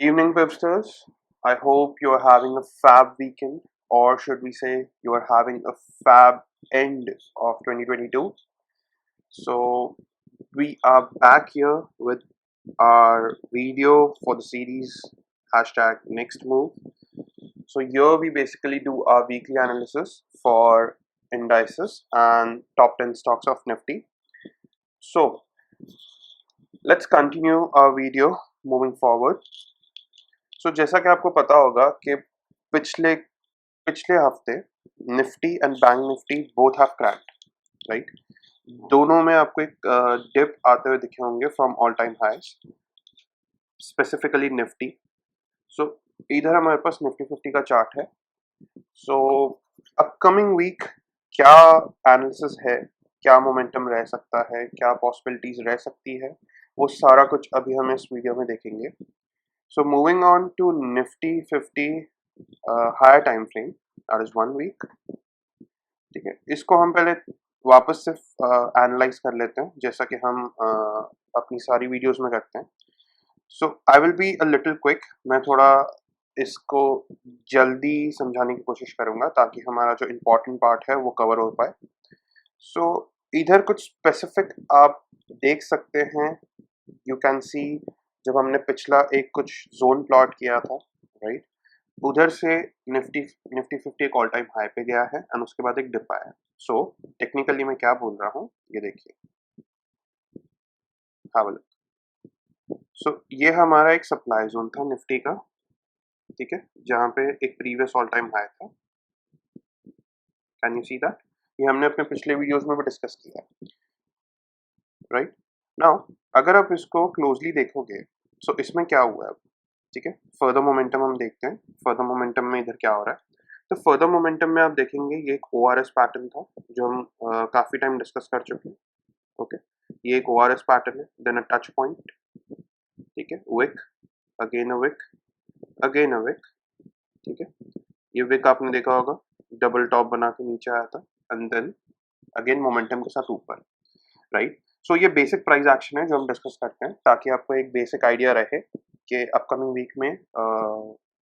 Evening Pipsters, I hope you are having a fab weekend, or should we say you are having a fab end of 2022. So, we are back here with our video for the series hashtag next move. So, here we basically do our weekly analysis for indices and top 10 stocks of Nifty. So, let's continue our video moving forward. So, जैसा कि आपको पता होगा कि पिछले पिछले हफ्ते Nifty and bank Nifty both have cracked, right. दोनों में आपको एक डिप आते हुए दिखे होंगे from all time highs, specifically Nifty. So इधर हमारे पास निफ्टी 50 का चार्ट है। सो अपकमिंग वीक क्या एनालिसिस है, क्या मोमेंटम रह सकता है, क्या पॉसिबिलिटीज रह सकती है, वो सारा कुछ अभी हम इस वीडियो में देखेंगे। So moving on to Nifty 50 higher time frame, that is 1 week. ठीक है, इसको हम पहले वापस से एनालाइज कर लेते हैं, जैसा कि हम अपनी सारी वीडियोस में करते हैं। So I will be a little quick, मैं थोड़ा इसको जल्दी समझाने की कोशिश करूंगा ताकि हमारा जो इम्पोर्टेंट पार्ट है वो कवर हो पाए। सो इधर कुछ स्पेसिफिक आप देख सकते हैं, यू कैन सी, जब हमने पिछला एक कुछ जोन प्लॉट किया था, राइट, उधर से निफ्टी निफ्टी 50 एक ऑल टाइम हाई पे गया है एंड उसके बाद एक डिप आया है। सो टेक्निकली मैं क्या बोल रहा हूँ ये देखिए, हैव अ लुक। सो ये हमारा एक सप्लाई जोन था निफ्टी का, ठीक है, जहाँ पे एक प्रीवियस ऑल टाइम हाई था। Can you see that? ये हमने अपने पिछले वीडियोस में भी डिस्कस किया है, राइट। नाउ अगर आप इसको क्लोजली देखोगे, सो इसमें क्या हुआ है, ठीक है, फर्दर मोमेंटम हम देखते हैं। फर्दर मोमेंटम में इधर क्या हो रहा है, तो फर्दर मोमेंटम में आप देखेंगे ये एक ORS पैटर्न था जो हम काफी टाइम डिस्कस कर चुके हैं। ओके, ये एक ORS पैटर्न है, देन अ टच पॉइंट, ठीक है, wick, again a wick, again a wick, ठीक है। ये विक आपने देखा होगा, डबल टॉप बना के नीचे आया था एंड देन अगेन मोमेंटम के साथ ऊपर, राइट। सो ये बेसिक प्राइस एक्शन है जो हम डिस्कस करते हैं ताकि आपको एक बेसिक आइडिया रहे कि अपकमिंग वीक में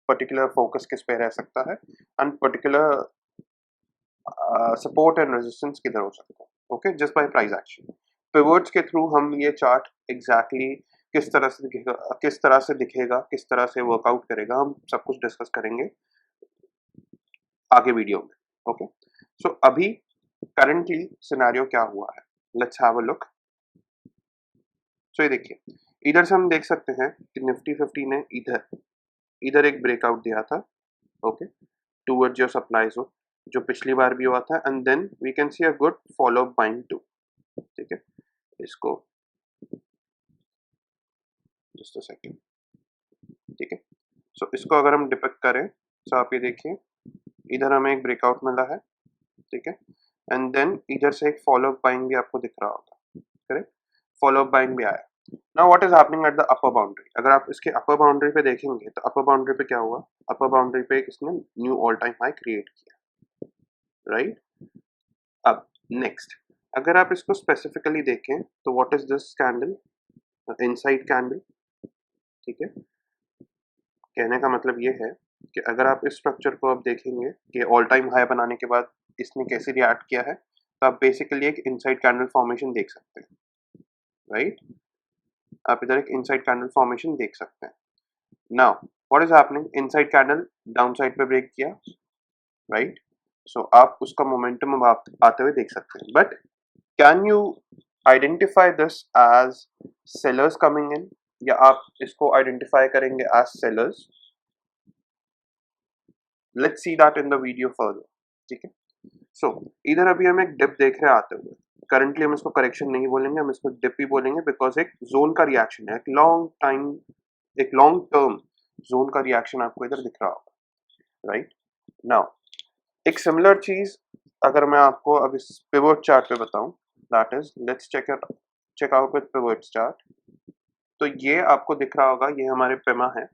पर्टिकुलर फोकस किस पे रह सकता है and particular support and resistance किधर हो सकता है। Okay, just by price action pivots के थ्रू हम ये चार्ट एग्जैक्टली किस तरह से दिखेगा, किस तरह से वर्कआउट करेगा, हम सब कुछ डिस्कस करेंगे आगे वीडियो में। ओके, सो अभी करंटली सिनेरियो क्या हुआ है, लेट्स हैव अ लुक। सो ये देखिए, इधर से हम देख सकते हैं कि निफ्टी 50 ने इधर इधर एक ब्रेकआउट दिया था, okay, towards your supply zone, जो पिछली बार भी हुआ था and then we can see a good follow up buying too, ठीक है। इसको जस्ट अ सेकंड, ठीक है। सो इसको अगर हम डिपिक्ट करें, सो आप ये देखिए, इधर हमें एक ब्रेकआउट मिला है, ठीक है, एंड देन इधर से एक फॉलो अप बाइंग भी आपको दिख रहा होगा, करेक्ट, फॉलो अप बाइंग भी आया। Now what is happening at the upper boundary, अगर आप इसके अपर बाउंड्री पे देखेंगे तो अपर बाउंड्री पे क्या हुआ, अपर बाउंड्री पे इसने knew all time high create किया, राइट। अब नेक्स्ट, अगर आप इसको स्पेसिफिकली देखें तो what is this candle, inside candle, ठीक है। कहने का मतलब ये है कि अगर आप इस स्ट्रक्चर को अब देखेंगे कि ऑल टाइम हाई बनाने के बाद इसने कैसे रिएक्ट किया है, तो आप बेसिकली एक इनसाइड कैंडल फॉर्मेशन देख सकते हैं, राइट। आप इधर एक इनसाइड कैंडल फॉर्मेशन देख सकते हैं। Now what is happening, inside candle down side पे ब्रेक किया, राइट। सो आप उसका मोमेंटम अब आप आते हुए देख सकते हैं, but can you identify this as sellers coming in, या आप इसको आइडेंटिफाई करेंगे as sellers? Let's see that in the video further, ठीक है। सो इधर अभी हम एक डिप देख रहे हैं आते हुए, करंटली हम इसको करेक्शन नहीं बोलेंगे, हम इसको डिप ही बोलेंगे, बिकॉज एक जोन का रिएक्शन है, एक लॉन्ग टाइम, एक लॉन्ग टर्म जोन का रिएक्शन आपको इधर दिख रहा होगा, राइट। नाउ एक सिमिलर चीज अगर मैं आपको अब इस पिवट चार्ट पे बताऊं, that is let's check out with pivot chart. तो ये आपको दिख रहा होगा, ये हमारे पेमा है,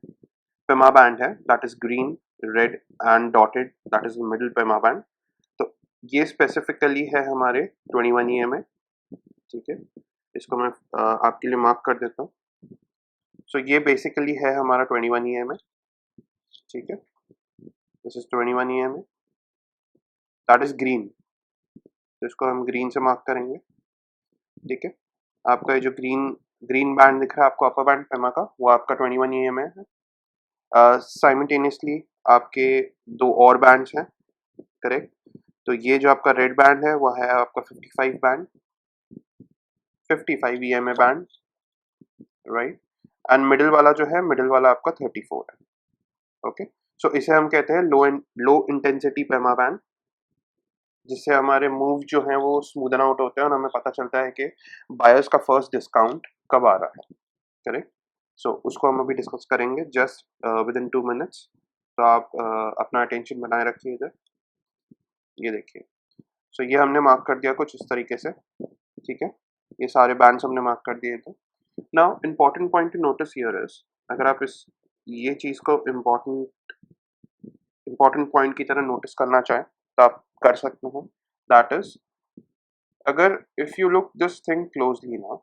पेमा बैंड है, that is green, red and dotted, that is middle Pema band. तो ये स्पेसिफिकली है हमारे 21 EMA, ठीक है। इसको मैं आपके लिए मार्क कर देता हूँ, सो ये बेसिकली है हमारा 21 EMA, ठीक है। This is 21 EMA, that is green, तो इसको हम ग्रीन से मार्क करेंगे, ठीक है। आपका ये जो ग्रीन ग्रीन बैंड दिख रहा है आपको अपर बैंड पेमा का, वो आपका 21 EMA है। साइमल्टेनियसली आपके दो और बैंड्स हैं, करेक्ट। तो ये जो आपका रेड बैंड है वो है आपका 55 band, 55 EMA band, right. And middle वाला जो है, मिडिल वाला आपका 34 है, ओके। सो इसे हम कहते हैं लो इंटेंसिटी पेमा बैंड, जिससे हमारे मूव जो हैं वो स्मूदन आउट होते हैं और हमें पता चलता है कि बायर्स का फर्स्ट डिस्काउंट कब आ रहा है, करेक्ट। सो उसको हम अभी डिस्कस करेंगे जस्ट विद इन 2 मिनट्स। तो आप अपना अटेंशन बनाए रखिए इधर, ये देखिए। सो ये हमने मार्क कर दिया कुछ इस तरीके से, ठीक है। ये सारे बैंड्स हमने मार्क कर दिए थे। Now important point two notice here is, अगर आप इस ये चीज़ को इम्पॉर्टेंट पॉइंट की तरह नोटिस करना चाहें तो आप कर सकते हैं। दैट इज, अगर if you look this thing closely ना,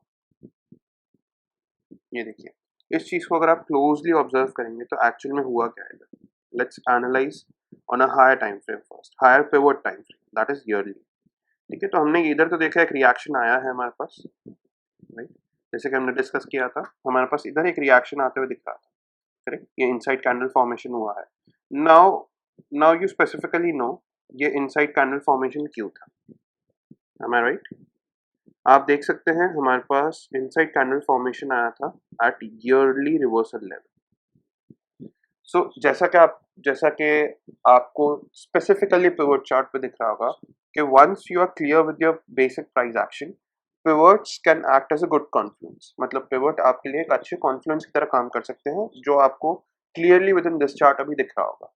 ये देखिए, इस चीज को अगर आप क्लोजली ऑब्जर्व करेंगे तो एक्चुअल में हुआ क्या है। Let's analyse on a higher time frame first, higher pivot time frame, that is yearly, ठीक है। तो हमने इधर तो देखा एक रिएक्शन आया है हमारे पास, राइट। जैसे कि हमने डिस्कस किया था, हमारे पास इधर एक रिएक्शन आते हुए दिख रहा था, करेक्ट। ये इनसाइड कैंडल फॉर्मेशन हुआ है। Now now you specifically know ये इनसाइड कैंडल फॉर्मेशन क्यों था, एम आई राइट। आप देख सकते हैं हमारे पास इनसाइड कैंडल फॉर्मेशन आया था एट ईयरली रिवर्सल लेवल। सो जैसा कि आपको स्पेसिफिकली पिवट चार्ट पे दिख रहा होगा कि once you are clear with your basic price action, pivots can act as a good confluence. मतलब पिवट आपके लिए एक अच्छे कॉन्फ्लुएंस की तरह काम कर सकते हैं, जो आपको clearly with in this chart अभी दिख रहा होगा,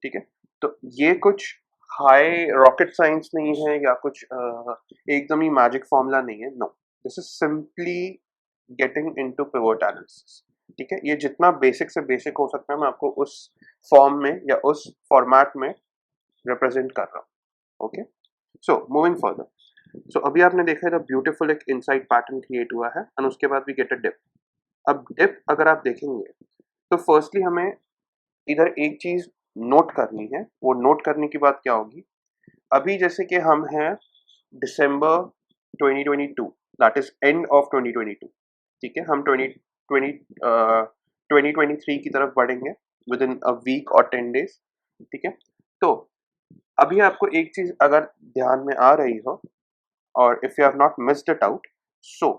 ठीक है। तो ये कुछ हाई रॉकेट साइंस नहीं है या कुछ एकदम ही मैजिक फॉर्मूला नहीं है, no. This is simply getting into pivot analysis, ठीक है। ये जितना बेसिक से बेसिक हो सकता है मैं आपको उस फॉर्म में या उस फॉर्मेट में रिप्रेजेंट कर रहा हूँ, ओके। सो मूविंग फर्दर, सो अभी आपने देखा है ब्यूटीफुल एक इनसाइड पैटर्न क्रिएट हुआ है एंड उसके बाद वी गेट अ डिप। अब डिप अगर आप देखेंगे तो फर्स्टली हमें इधर एक चीज नोट करनी है। वो नोट करने की बात क्या होगी, अभी जैसे कि हम हैं दिसंबर 2022, दैट इज एंड ऑफ 2022, ठीक है। हम 2023 की तरफ बढ़ेंगे विद इन अ वीक और 10 डेज, ठीक है। तो अभी आपको एक चीज अगर ध्यान में आ रही हो, और if you have not missed it out, so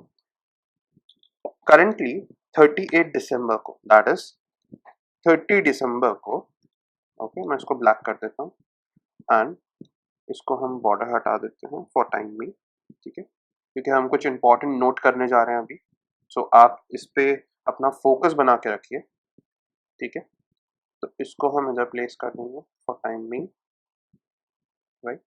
currently 38 दिसंबर को, दैट इज 30 दिसंबर को, ओके, मैं इसको ब्लैक कर देता हूँ एंड इसको हम बॉर्डर हटा देते हैं फॉर टाइम में, ठीक है, क्योंकि हम कुछ इंपॉर्टेंट नोट करने जा रहे हैं अभी। सो आप इस पे अपना फोकस बना के रखिए, ठीक है। तो इसको हम इधर प्लेस कर देंगे फॉर टाइम में, right.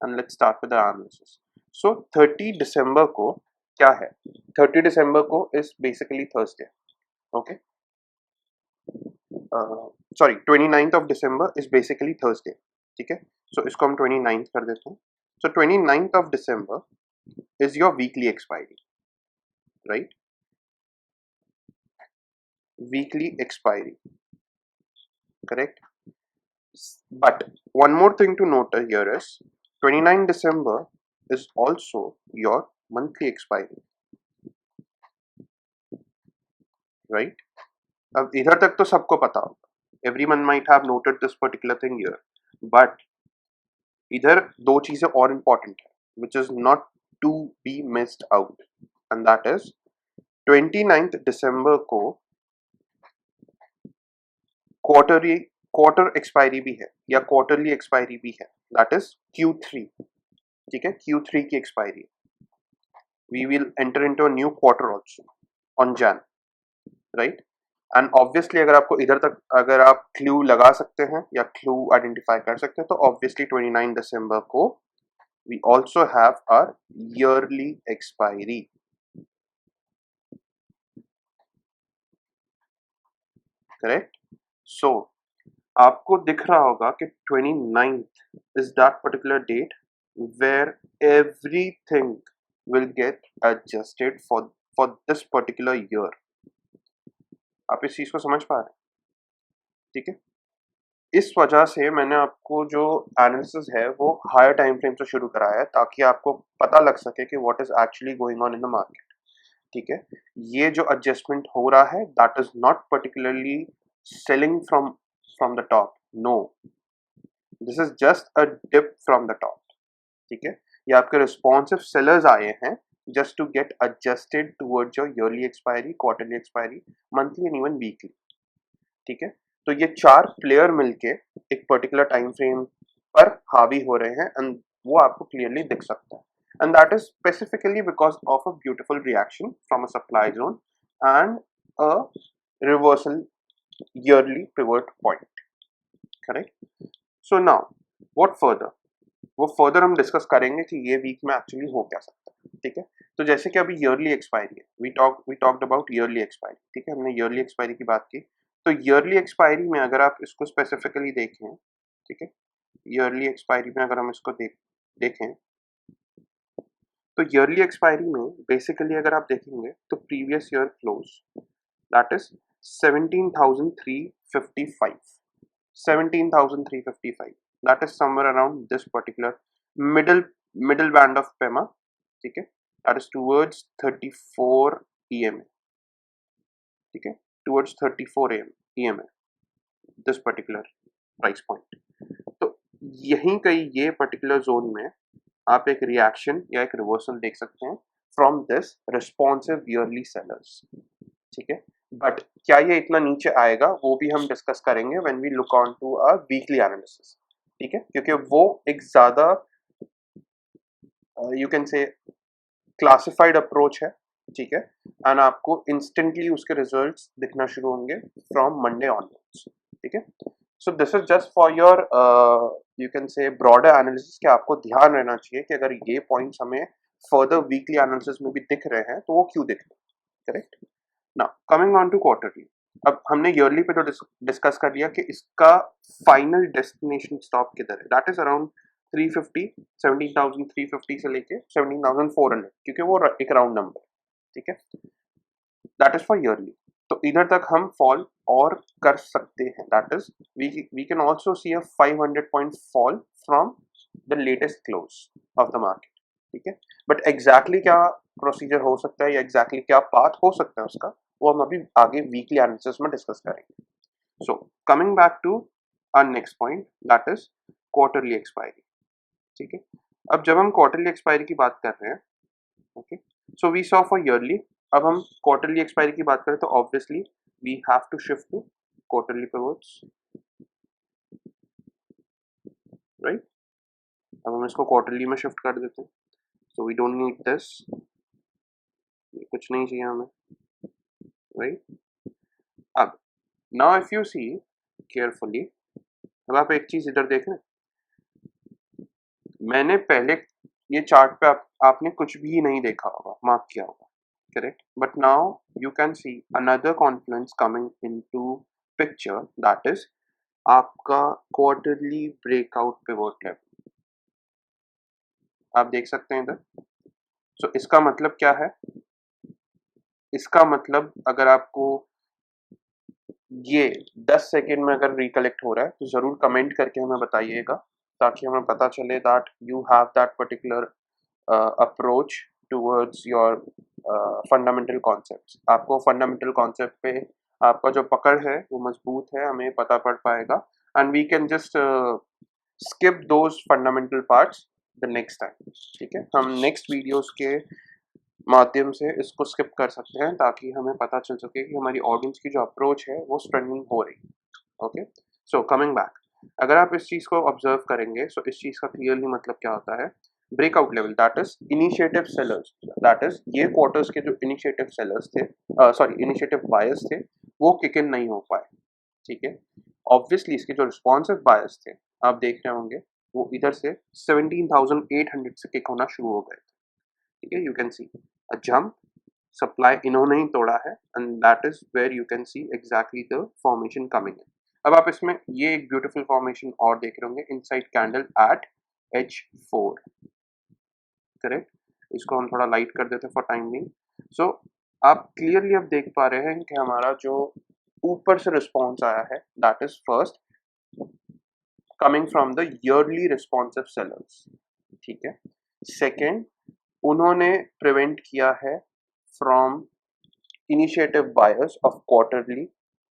And let's start with the analysis. So 30 दिसंबर को क्या है, 30 दिसंबर को is basically Thursday, okay. Sorry, 29th of December is basically Thursday, ठीक है। सो इसको हम 29th कर देते हैं। So 29th of December is your weekly expiry, right, weekly expiry, correct. But one more thing to note here is 29 December is also your monthly expiry, right. अब इधर तक तो सबको पता होगा, everyone might have noted this particular thing here, but इधर दो चीजें और important है which is not to be missed out, and that is 29th December को क्वार्टरली क्वार्टर एक्सपायरी भी है या क्वार्टरली एक्सपायरी भी है, दैट इज Q3, ठीक है। Q3 की expiry, we will enter into a new quarter also on Jan, right. And obviously अगर आपको इधर तक अगर आप क्लू लगा सकते हैं या क्लू आइडेंटिफाई कर सकते हैं तो ऑब्वियसली 29 दिसंबर को we also have our yearly expiry, correct. So आपको दिख रहा होगा कि 29th is that particular date where everything will get adjusted for this particular year, आप इस चीज को समझ पा रहे हैं? ठीक है, इस वजह से मैंने आपको जो एनालिसिस है वो हायर टाइम फ्रेम से शुरू कराया है, ताकि आपको पता लग सके कि what is actually going on in the market. ठीक है, ये जो एडजस्टमेंट हो रहा है that is not particularly selling from the top, no, this is just a dip from the top. ठीक है, ये आपके रिस्पॉन्सिव सेलर्स आए हैं just to get adjusted towards your yearly expiry, quarterly expiry, monthly and even weekly. ठीक है, तो ये चार प्लेयर मिलके एक पर्टिकुलर टाइम फ्रेम पर हावी हो रहे हैं एंड वो आपको क्लियरली दिख सकता है, and that is specifically because of a beautiful reaction from a supply zone and a reversal yearly pivot point, correct? So now what further, वो फर्दर हम डिस्कस करेंगे कि ये वीक में एक्चुअली हो क्या सकता है। ठीक है, तो जैसे कि अभी ईयरली एक्सपायरी है, we talked about yearly expiry. ठीक है, हमने ईयरली एक्सपायरी की बात की, तो ईयरली एक्सपायरी में अगर आप इसको स्पेसिफिकली देखें, ठीक है, ईयरली एक्सपायरी में अगर हम इसको देखें, तो ईयरली एक्सपायरी में बेसिकली अगर आप देखेंगे तो previous year close that is 17,355, 17,355, that is somewhere around this particular middle middle band of PEMA. ठीक है, that is towards 34 EMA. ठीक है, towards 34 EMA, this particular price point. तो यहीं कहीं ये पर्टिकुलर जोन में आप एक रिएक्शन या एक रिवर्सल देख सकते हैं from this responsive yearly sellers. ठीक है, बट क्या ये इतना नीचे आएगा वो भी हम डिस्कस करेंगे when we look on to a weekly analysis. ठीक है, क्योंकि वो एक ज्यादा you can say classified approach है। ठीक है, एंड आपको इंस्टेंटली उसके रिजल्ट्स दिखना शुरू होंगे फ्रॉम मंडे ऑनवर्ड्स। ठीक है, so this is just for your you can से ब्रॉडर एनालिसिस कि आपको ध्यान रहना चाहिए कि अगर ये पॉइंट्स हमें फर्दर वीकली एनालिसिस में भी दिख रहे हैं तो वो क्यों दिख रहे हैं। Correct, now coming on to quarterly, अब हमने ईयरली पे तो डिस्कस कर लिया कि इसका फाइनल डेस्टिनेशन स्टॉप किधर है, दैट इज अराउंड 350, 17,350 से लेके 17,400, क्योंकि वो एक राउंड नंबर। ठीक है, दैट इज फॉर ईयरली। तो इधर तक हम फॉल और कर सकते हैं, that is we can also see a 500 point fall from the latest close of the market. ठीक है, बट एग्जैक्टली क्या प्रोसीजर हो सकता है या एग्जैक्टली क्या पाथ हो सकता है उसका, वो हम अभी आगे वीकली एनालिसिस में डिस्कस करेंगे। So coming back to our next point that is quarterly expiry. ठीक है, अब जब हम क्वार्टरली एक्सपायरी की बात कर रहे हैं, okay, so we saw for yearly, अब हम क्वार्टरली एक्सपायरी की बात करें तो obviously we have to shift to quarterly pivots, right. अब हम इसको क्वार्टरली में शिफ्ट कर देते हैं, so we don't need this, कुछ नहीं चाहिए हमें, राइट। अब now if you see carefully, अब आप एक चीज इधर देखें, मैंने पहले ये चार्ट पे आपने कुछ भी नहीं देखा होगा, मार्क किया होगा, correct, but now you can see another confluence coming into picture, that is आपका quarterly breakout pivot level, आप देख सकते हैं इधर। सो इसका मतलब क्या है, इसका मतलब अगर आपको ये 10 सेकेंड में अगर रिकलेक्ट हो रहा है तो जरूर कमेंट करके हमें बताइएगा, ताकि हमें पता चले that you have that particular approach towards your fundamental concepts. आपको फंडामेंटल कॉन्सेप्ट पे आपका जो पकड़ है वो मजबूत है, हमें पता पड़ पाएगा, and we can just skip those fundamental parts the next time. ठीक है, हम नेक्स्ट वीडियोस के माध्यम से इसको स्किप कर सकते हैं, ताकि हमें पता चल सके कि हमारी ऑडियंस की जो अप्रोच है वो स्ट्रेंथनिंग हो रही है। ओके, सो कमिंग बैक, अगर आप इस चीज को ऑब्जर्व करेंगे, सो इस चीज का क्लियरली मतलब क्या होता है, breakout level that is initiative sellers, that is ये क्वार्टर्स के जो इनिशिएटिव सेलर्स थे, सॉरी इनिशिएटिव बायर्स थे, वो किक इन नहीं हो पाए। ठीक है, ऑब्वियसली इसके जो रिस्पॉन्सिव बायर्स थे आप देख रहे होंगे वो इधर से 17,800 से किक होना शुरू हो गए। ठीक है, you can see a jump, supply इन्होंने ही तोड़ा है, and that is where you can see exactly the formation coming in. अब आप इसमें ये एक ब्यूटीफुल फॉर्मेशन और देख रहे होंगे, inside candle eight H4, correct. इसको हम थोड़ा लाइट कर देते फॉर टाइम बिंग। सो आप क्लियरली अब देख पा रहे हैं कि हमारा जो ऊपर से रिस्पॉन्स आया है, that is first coming from the yearly responsive sellers, ठीक है। सेकेंड, उन्होंने प्रिवेंट किया है from initiative buyers of quarterly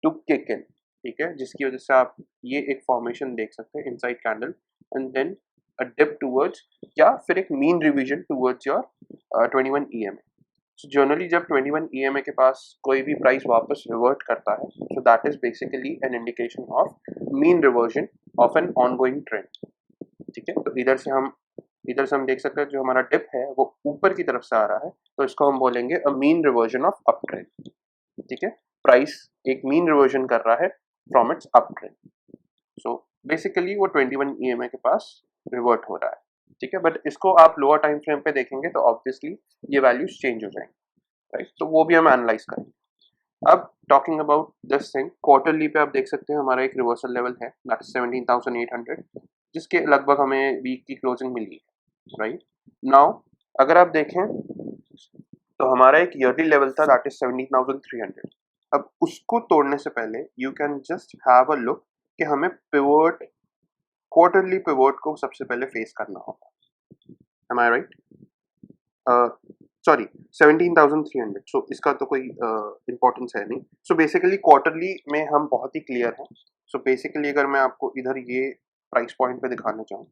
to kick in, ठीक है, जिसकी वजह से आप ये एक फॉर्मेशन देख सकते हैं inside candle and then a dip towards, या फिर एक mean reversion towards your 21 EMA। So generally जब 21 EMA के पास कोई भी प्राइस वापस रिवर्ट करता है, सो that is basically an indication of mean reversion of an ongoing trend, ठीक है। तो इधर से हम देख सकते हैं जो हमारा डिप है वो ऊपर की तरफ से आ रहा है, तो इसको हम बोलेंगे a mean reversion of up trend, ठीक है। प्राइस एक मीन रिवर्जन कर रहा है from its up trend, so basically वो 21 EMA के पास रिवर्ट हो रहा है, ठीक है। बट इसको आप लोअर टाइम फ्रेम पे देखेंगे तो ऑब्वियसली ये वैल्यूज चेंज हो जाएंगे, राइट। तो वो भी हम एनालाइज करेंगे। अब talking about this thing, quarterly पे आप देख सकते हैं हमारा एक रिवर्सल लेवल है, दैट इज 17,800, जिसके लगभग हमें वीक की क्लोजिंग मिली है, राइट। नाउ अगर आप देखें तो हमारा एक ईयरली लेवल था, दैट इज 17,300। अब उसको तोड़ने से पहले you can just have a look कि हमें पिवोट, क्वार्टरली पिवोट को सबसे पहले फेस करना होगा, एम आई राइट? सॉरी 17,300, सो इसका तो कोई इम्पोर्टेंस है नहीं। सो बेसिकली क्वार्टरली में हम बहुत ही क्लियर हैं। सो बेसिकली अगर मैं आपको इधर ये प्राइस पॉइंट पे दिखाना चाहूँ,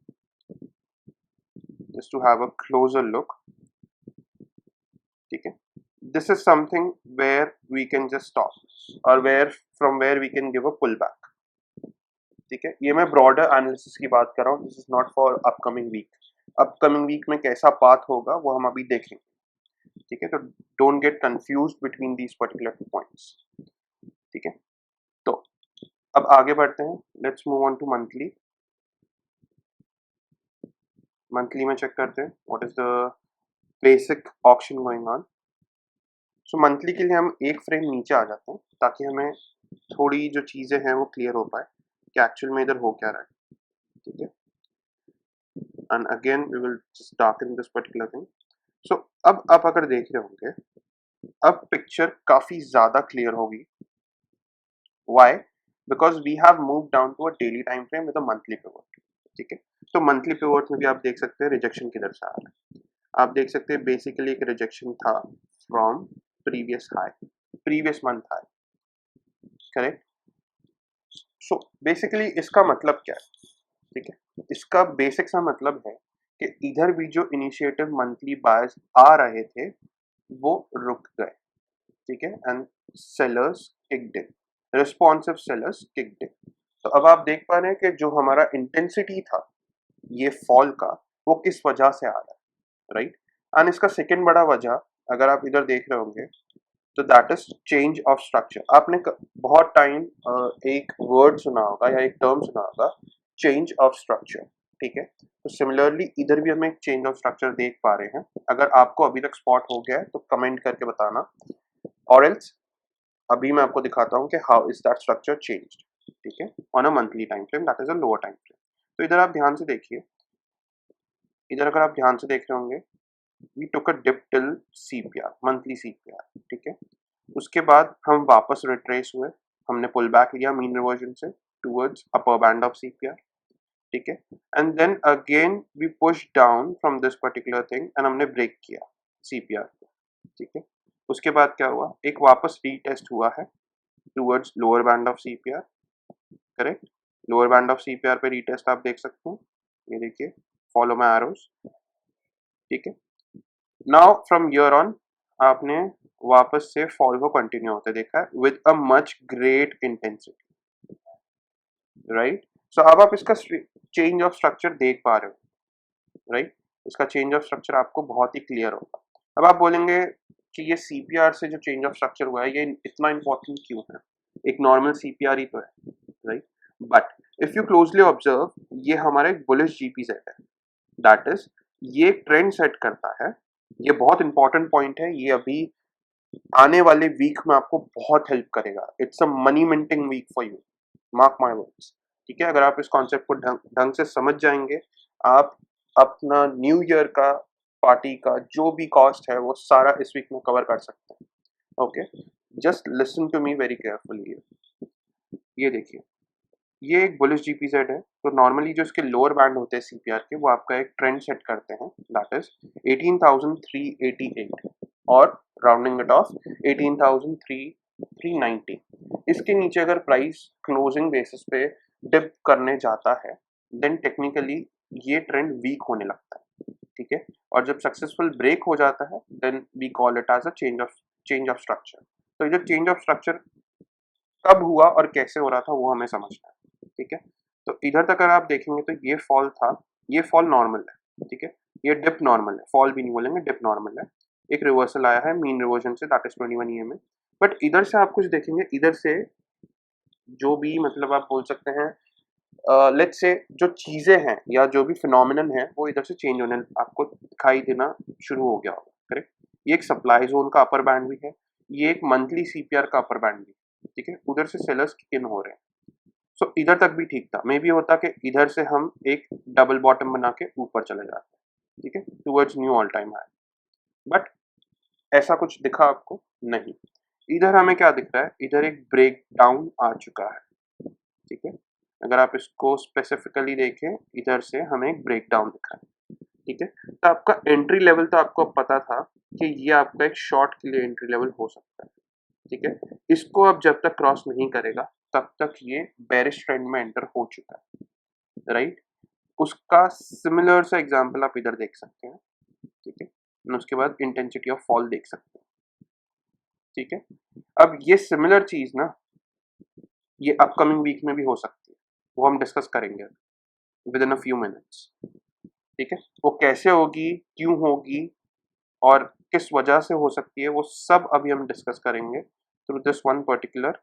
just to have a closer look, ठीक है, this is something where we can just stop और where we can give a pull back, ठीक है। ये मैं ब्रॉडर एनालिसिस की बात कर रहा हूँ, this is not for upcoming week. Upcoming week में कैसा पाथ होगा वो हम अभी देखेंगे, ठीक है। तो don't get confused between these particular two points, ठीक है। तो अब आगे बढ़ते हैं, let's move on to monthly. Monthly में चेक करते हैं what is the basic auction going on. So monthly के लिए हम एक फ्रेम नीचे आ जाते हैं ताकि हमें थोड़ी जो चीजें हैं वो क्लियर हो पाए कि एक्चुअल में इधर हो क्या रहा है, ठीक है। And again we will just darken this particular thing. So अब आप अगर देख रहे होंगे, अब पिक्चर काफी ज्यादा क्लियर होगी। Why? Because we have move down to a daily time frame with a monthly pivot, ठीक है। तो मंथली पिवट में भी आप देख सकते हैं रिजेक्शन किधर से आ रहा है। आप देख सकते हैं बेसिकली एक रिजेक्शन था from previous high, previous month high, correct. So basically इसका मतलब क्या है, ठीक है। इसका बेसिक सा मतलब है कि इधर भी जो इनिशिएटिव मंथली बायर्स आ रहे थे वो रुक गए, ठीक है, and sellers kicked in, responsive sellers kicked in. तो अब आप देख पा रहे हैं कि जो हमारा इंटेंसिटी था ये फॉल का, वो किस वजह से आ रहा है, राइट। एंड इसका सेकेंड बड़ा वजह अगर आप इधर देख रहे होंगे तो that is change of structure. आपने बहुत टाइम एक वर्ड सुना होगा या एक टर्म सुना होगा, चेंज ऑफ स्ट्रक्चर, ठीक है। तो सिमिलरली इधर भी हम एक चेंज ऑफ स्ट्रक्चर देख पा रहे हैं। अगर आपको अभी तक स्पॉट हो गया है तो कमेंट करके बताना, और एल्स अभी मैं आपको दिखाता हूँ कि how is that structure changed, ठीक है, on a monthly time frame, that is a lower time frame. तो इधर आप ध्यान से देखिए, इधर अगर आप ध्यान से देख रहे होंगे, we took a dip till CPR, monthly CPR, ठीक है। उसके बाद हम वापस रिट्रेस हुए, हमने पुल बैक लिया मीन रिवर्जन से towards upper band of CPR, ठीक है। And then again we push down from this particular thing and हमने ब्रेक किया सीपीआर को, ठीक है। उसके बाद क्या हुआ, एक वापस रीटेस्ट हुआ है towards lower band of CPR, correct. Lower band of CPR पे रीटेस्ट आप देख सकते हैं, ये देखिए, फॉलो माय एरोस, ठीक है। नाउ फ्रॉम हियर ऑन आपने वापस से फॉल को कंटिन्यू होते देखा है with a much great intensity, right. So अब आप इसका चेंज ऑफ स्ट्रक्चर देख पा रहे हो, राइट। इसका चेंज ऑफ स्ट्रक्चर आपको बहुत ही क्लियर होगा। अब आप बोलेंगे कि ये सीपीआर से जो चेंज ऑफ स्ट्रक्चर हुआ है ये इतना इंपॉर्टेंट क्यों है, एक नॉर्मल सीपीआर ही तो है, right. But if you closely observe, ये हमारा एक बुलिश जीपी सेट है, दैट इज ये ट्रेंड सेट करता है। ये बहुत इंपॉर्टेंट पॉइंट है, ये अभी आने वाले वीक में आपको बहुत हेल्प करेगा। It's a money minting week for you, mark my words, ठीक है। अगर आप इस कॉन्सेप्ट को ढंग से समझ जाएंगे, आप अपना न्यू ईयर का पार्टी का जो भी कॉस्ट है वो सारा इस वीक में कवर कर सकते हैं, okay. Just listen to me very carefully. ये देखिए, ये एक बुलिश जीपीजेड है। तो नॉर्मली जो इसके लोअर बैंड होते हैं सीपीआर के, वो आपका एक ट्रेंड सेट करते हैं, दैट इज 18,388 और राउंडिंग इट ऑफ 18,390। इसके नीचे अगर प्राइस क्लोजिंग बेसिस पे डिप करने जाता है, देन टेक्निकली ये ट्रेंड वीक होने लगता है, ठीक है। और जब सक्सेसफुल ब्रेक हो जाता है, then we call it as a change of structure. तो ये चेंज ऑफ स्ट्रक्चर कब हुआ और कैसे हो रहा था, वो हमें समझना है, ठीक है। तो इधर तक अगर आप देखेंगे तो ये फॉल था, ये फॉल नॉर्मल है, ठीक है। ये डिप नॉर्मल है, फॉल भी नहीं बोलेंगे, डिप नॉर्मल है। एक रिवर्सल आया है मीन रिवर्जन से, दैट इज 21 ईएमए। बट इधर से आप कुछ देखेंगे, इधर से जो भी मतलब आप बोल सकते हैं, लेट्स से जो चीजें हैं या जो भी फिनोमिनन है, वो इधर से चेंज होने आपको दिखाई देना शुरू हो गया होगा, करेक्ट। ये एक सप्लाई जोन का अपर बैंड भी है, ये एक मंथली सीपीआर का अपर बैंड भी है, ठीक है। उधर से सेलर्स किक इन हो रहे हैं। सो इधर तक भी ठीक था, मे भी होता कि इधर से हम एक डबल बॉटम बना के ऊपर चले जाते हैं, ठीक है, towards knew all time high. But ऐसा कुछ दिखा आपको नहीं। इधर हमें क्या दिख रहा है, इधर एक ब्रेक डाउन आ चुका है, ठीक है। अगर आप इसको स्पेसिफिकली देखें, इधर से हमें एक ब्रेक डाउन दिखा है, ठीक है। तो आपका एंट्री लेवल तो आपको पता था कि ये आपका एक शॉर्ट के लिए एंट्री लेवल हो सकता है, ठीक है। इसको अब जब तक क्रॉस नहीं करेगा, तब तक ये बेरिश ट्रेंड में एंटर हो चुका है, राइट। उसका सिमिलर सा एग्जांपल आप इधर देख सकते हैं, ठीक है। और उसके बाद इंटेंसिटी ऑफ फॉल देख सकते हैं, ठीक है। अब ये सिमिलर चीज ना, ये अपकमिंग वीक में भी हो सकती है, वो हम डिस्कस करेंगे with in a few minutes, ठीक है। वो कैसे होगी, क्यों होगी और किस वजह से हो सकती है, वो सब अभी हम डिस्कस करेंगे through this one particular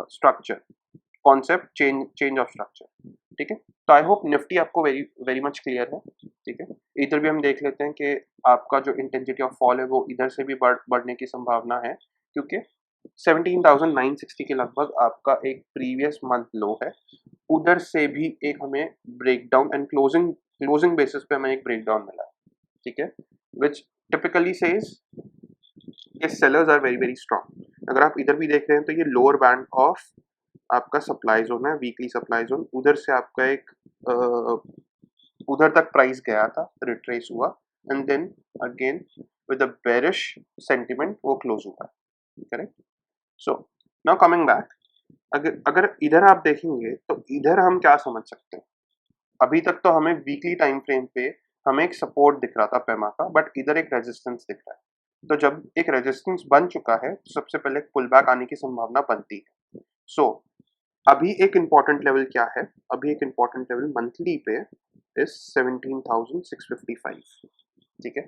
structure concept, change of structure, ठीक है। तो आई होप निफ्टी आपको वेरी वेरी मच क्लियर है, ठीक है। इधर भी हम देख लेते हैं कि आपका जो इंटेंसिटी ऑफ फॉल है, वो इधर से भी बढ़ने की संभावना है, क्योंकि 17,960 के लगभग आपका एक प्रीवियस मंथ लो है। उधर से भी एक हमें ब्रेकडाउन एंड क्लोजिंग बेसिस पे हमें एक ब्रेकडाउन मिला है, ठीक है, विच टिपिकली सेज ये sellers are very very strong. अगर आप इधर भी देख रहे हैं तो ये लोअर बैंड ऑफ आपका सप्लाई जोन है, वीकली सप्लाई जोन। उधर से आपका एक उधर तक प्राइस गया था, रिट्रेस हुआ, and then again with a bearish sentiment वो क्लोज हुआ, correct. So now coming back, अगर अगर इधर आप देखेंगे तो इधर हम क्या समझ सकते हैं। अभी तक तो हमें वीकली टाइम फ्रेम पे हमें एक सपोर्ट दिख रहा था पेमा का, बट इधर एक रेजिस्टेंस दिख रहा है। तो जब एक रेजिस्टेंस बन चुका है, तो सबसे पहले पुल बैक आने की संभावना बनती है। सो अभी एक इम्पॉर्टेंट लेवल क्या है, अभी एक इम्पॉर्टेंट लेवल मंथली पे इज 17,655, ठीक है।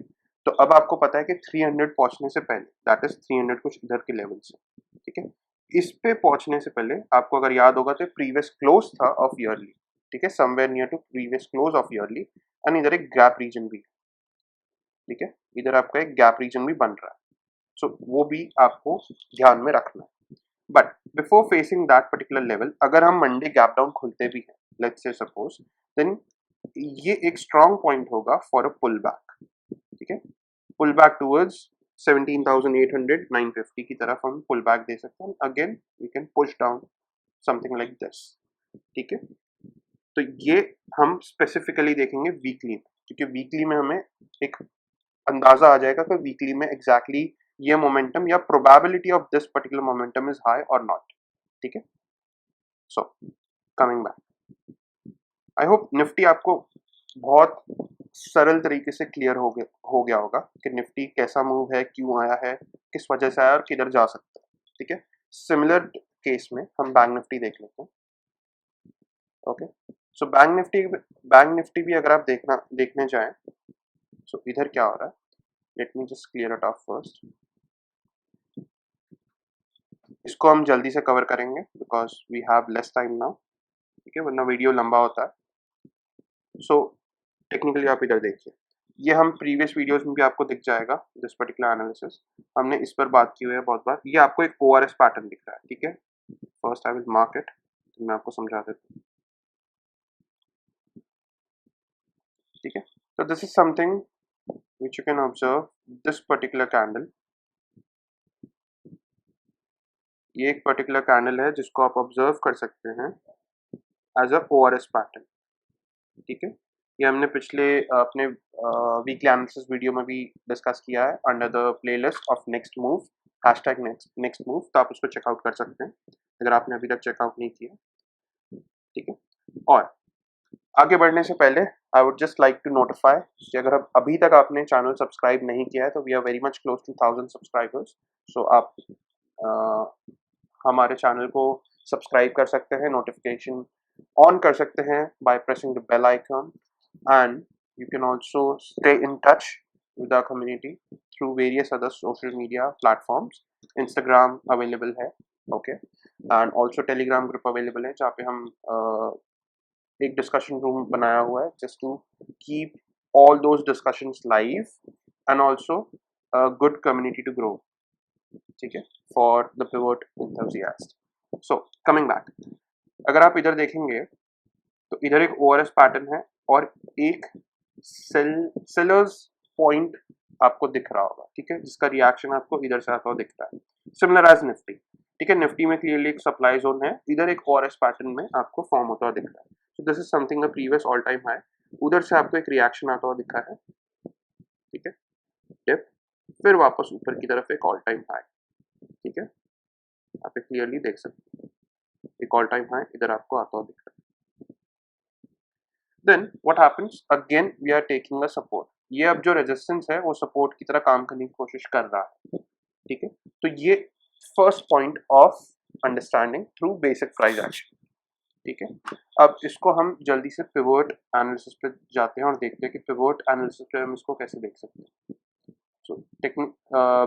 तो अब आपको पता है कि 300 पहुंचने से पहले, दैट इज 300 कुछ इधर के लेवल से, ठीक है, इस पे पहुंचने से पहले आपको अगर याद होगा तो प्रीवियस क्लोज था ऑफ ईयरली, ठीक है, somewhere near to previous close of yearly, and इधर एक गैप रीजन भी है, ठीक है। इधर आपका एक गैप रीजन भी बन रहा है, सो वो भी आपको ध्यान में रखना है। But before facing that particular level, अगर हम मंडे गैप डाउन खुलते भी हैं, लेट्स से सपोज, देन ये एक स्ट्रॉन्ग पॉइंट होगा फॉर अ पुल बैक, ठीक है। पुल बैक टूवर्ड्स 17,800 950 की तरफ हम पुल बैक दे सकते हैं, again we can push down something like this, ठीक है। तो ये हम स्पेसिफिकली देखेंगे वीकली में, क्योंकि वीकली में हमें एक अंदाजा आ जाएगा कि वीकली में एग्जैक्टली ये मोमेंटम या probability of this particular momentum is high और नॉट, ठीक है। सो coming back, I hope Nifty आपको बहुत सरल तरीके से क्लियर हो गया होगा कि निफ्टी कैसा मूव है, क्यों आया है, किस वजह से आया और किधर जा सकता है, ठीक है। सिमिलर केस में हम बैंक निफ्टी देख लेते हैं, ओके। सो बैंक निफ्टी भी अगर आप देखने जाएं, सो इधर क्या हो रहा है, let me just clear it off first. इसको हम जल्दी से कवर करेंगे because we have less time now, ठीक है, वरना वीडियो लंबा होता है। सो टेक्निकली आप इधर देखिए, ये हम प्रीवियस वीडियोस में भी आपको दिख जाएगा, दिस पर्टिकुलर एनालिसिस हमने इस पर बात की हुई है बहुत बार। ये आपको एक ओआरएस पैटर्न दिख रहा है, ठीक है। First I will mark it, तो मैं आपको समझा देता हूँ, ठीक है। तो this is something which you can observe, this particular candle, ये एक पर्टिकुलर कैंडल है जिसको आप ऑब्जर्व कर सकते हैं एज अ ORS पैटर्न, ठीक है। ये हमने पिछले अपने वीकली एनालिसिस वीडियो में भी डिस्कस किया है under the playlist of next move, hashtag next move, तो आप उसको चेकआउट कर सकते हैं अगर आपने अभी तक चेकआउट नहीं किया, ठीक है। और आगे बढ़ने से पहले I would just like to notify कि अगर अभी तक आपने चैनल सब्सक्राइब नहीं किया है तो we are very much close to 1000 subscribers, so आप हमारे चैनल को सब्सक्राइब कर सकते हैं, नोटिफिकेशन ऑन कर सकते हैं by pressing the bell icon, and you can also stay in touch with our community through various other social media platforms. Instagram available है, okay, and also Telegram group available है जहाँ पे हम एक discussion room बनाया हुआ है just to keep all those discussions live and also good community to grow, ठीक है, for the pivot enthusiast. So coming back, अगर आप इधर देखेंगे तो इधर एक ORS पैटर्न है और एक सेलर्स पॉइंट आपको दिख रहा होगा, ठीक है, जिसका रिएक्शन आपको इधर से आता हुआ दिख रहा है, सिमिलर एज निफ्टी, ठीक है। निफ्टी में क्लियरली एक सप्लाई जोन है, इधर एक ORS पैटर्न में आपको फॉर्म होता हुआ दिख रहा है। So this is something the previous all time high, उधर से आपको एक रिएक्शन आता हुआ दिखा है, ठीक है, डिप, फिर वापस ऊपर की तरफ एक ऑल टाइम हाई, ठीक है, आप क्लियरली देख सकते हैं एक ऑल टाइम हाई इधर आपको आता हुआ दिख रहा है। Then what happens, again we are taking a support, ये अब जो रेजिस्टेंस है वो सपोर्ट की तरह काम करने की कोशिश कर रहा है, ठीक है। तो ये first point of understanding through basic price action, ठीक है। अब इसको हम जल्दी से पिवट एनालिसिस पे जाते हैं और देखते हैं कि पिवट एनालिसिस पे हम इसको कैसे देख सकते हैं। सो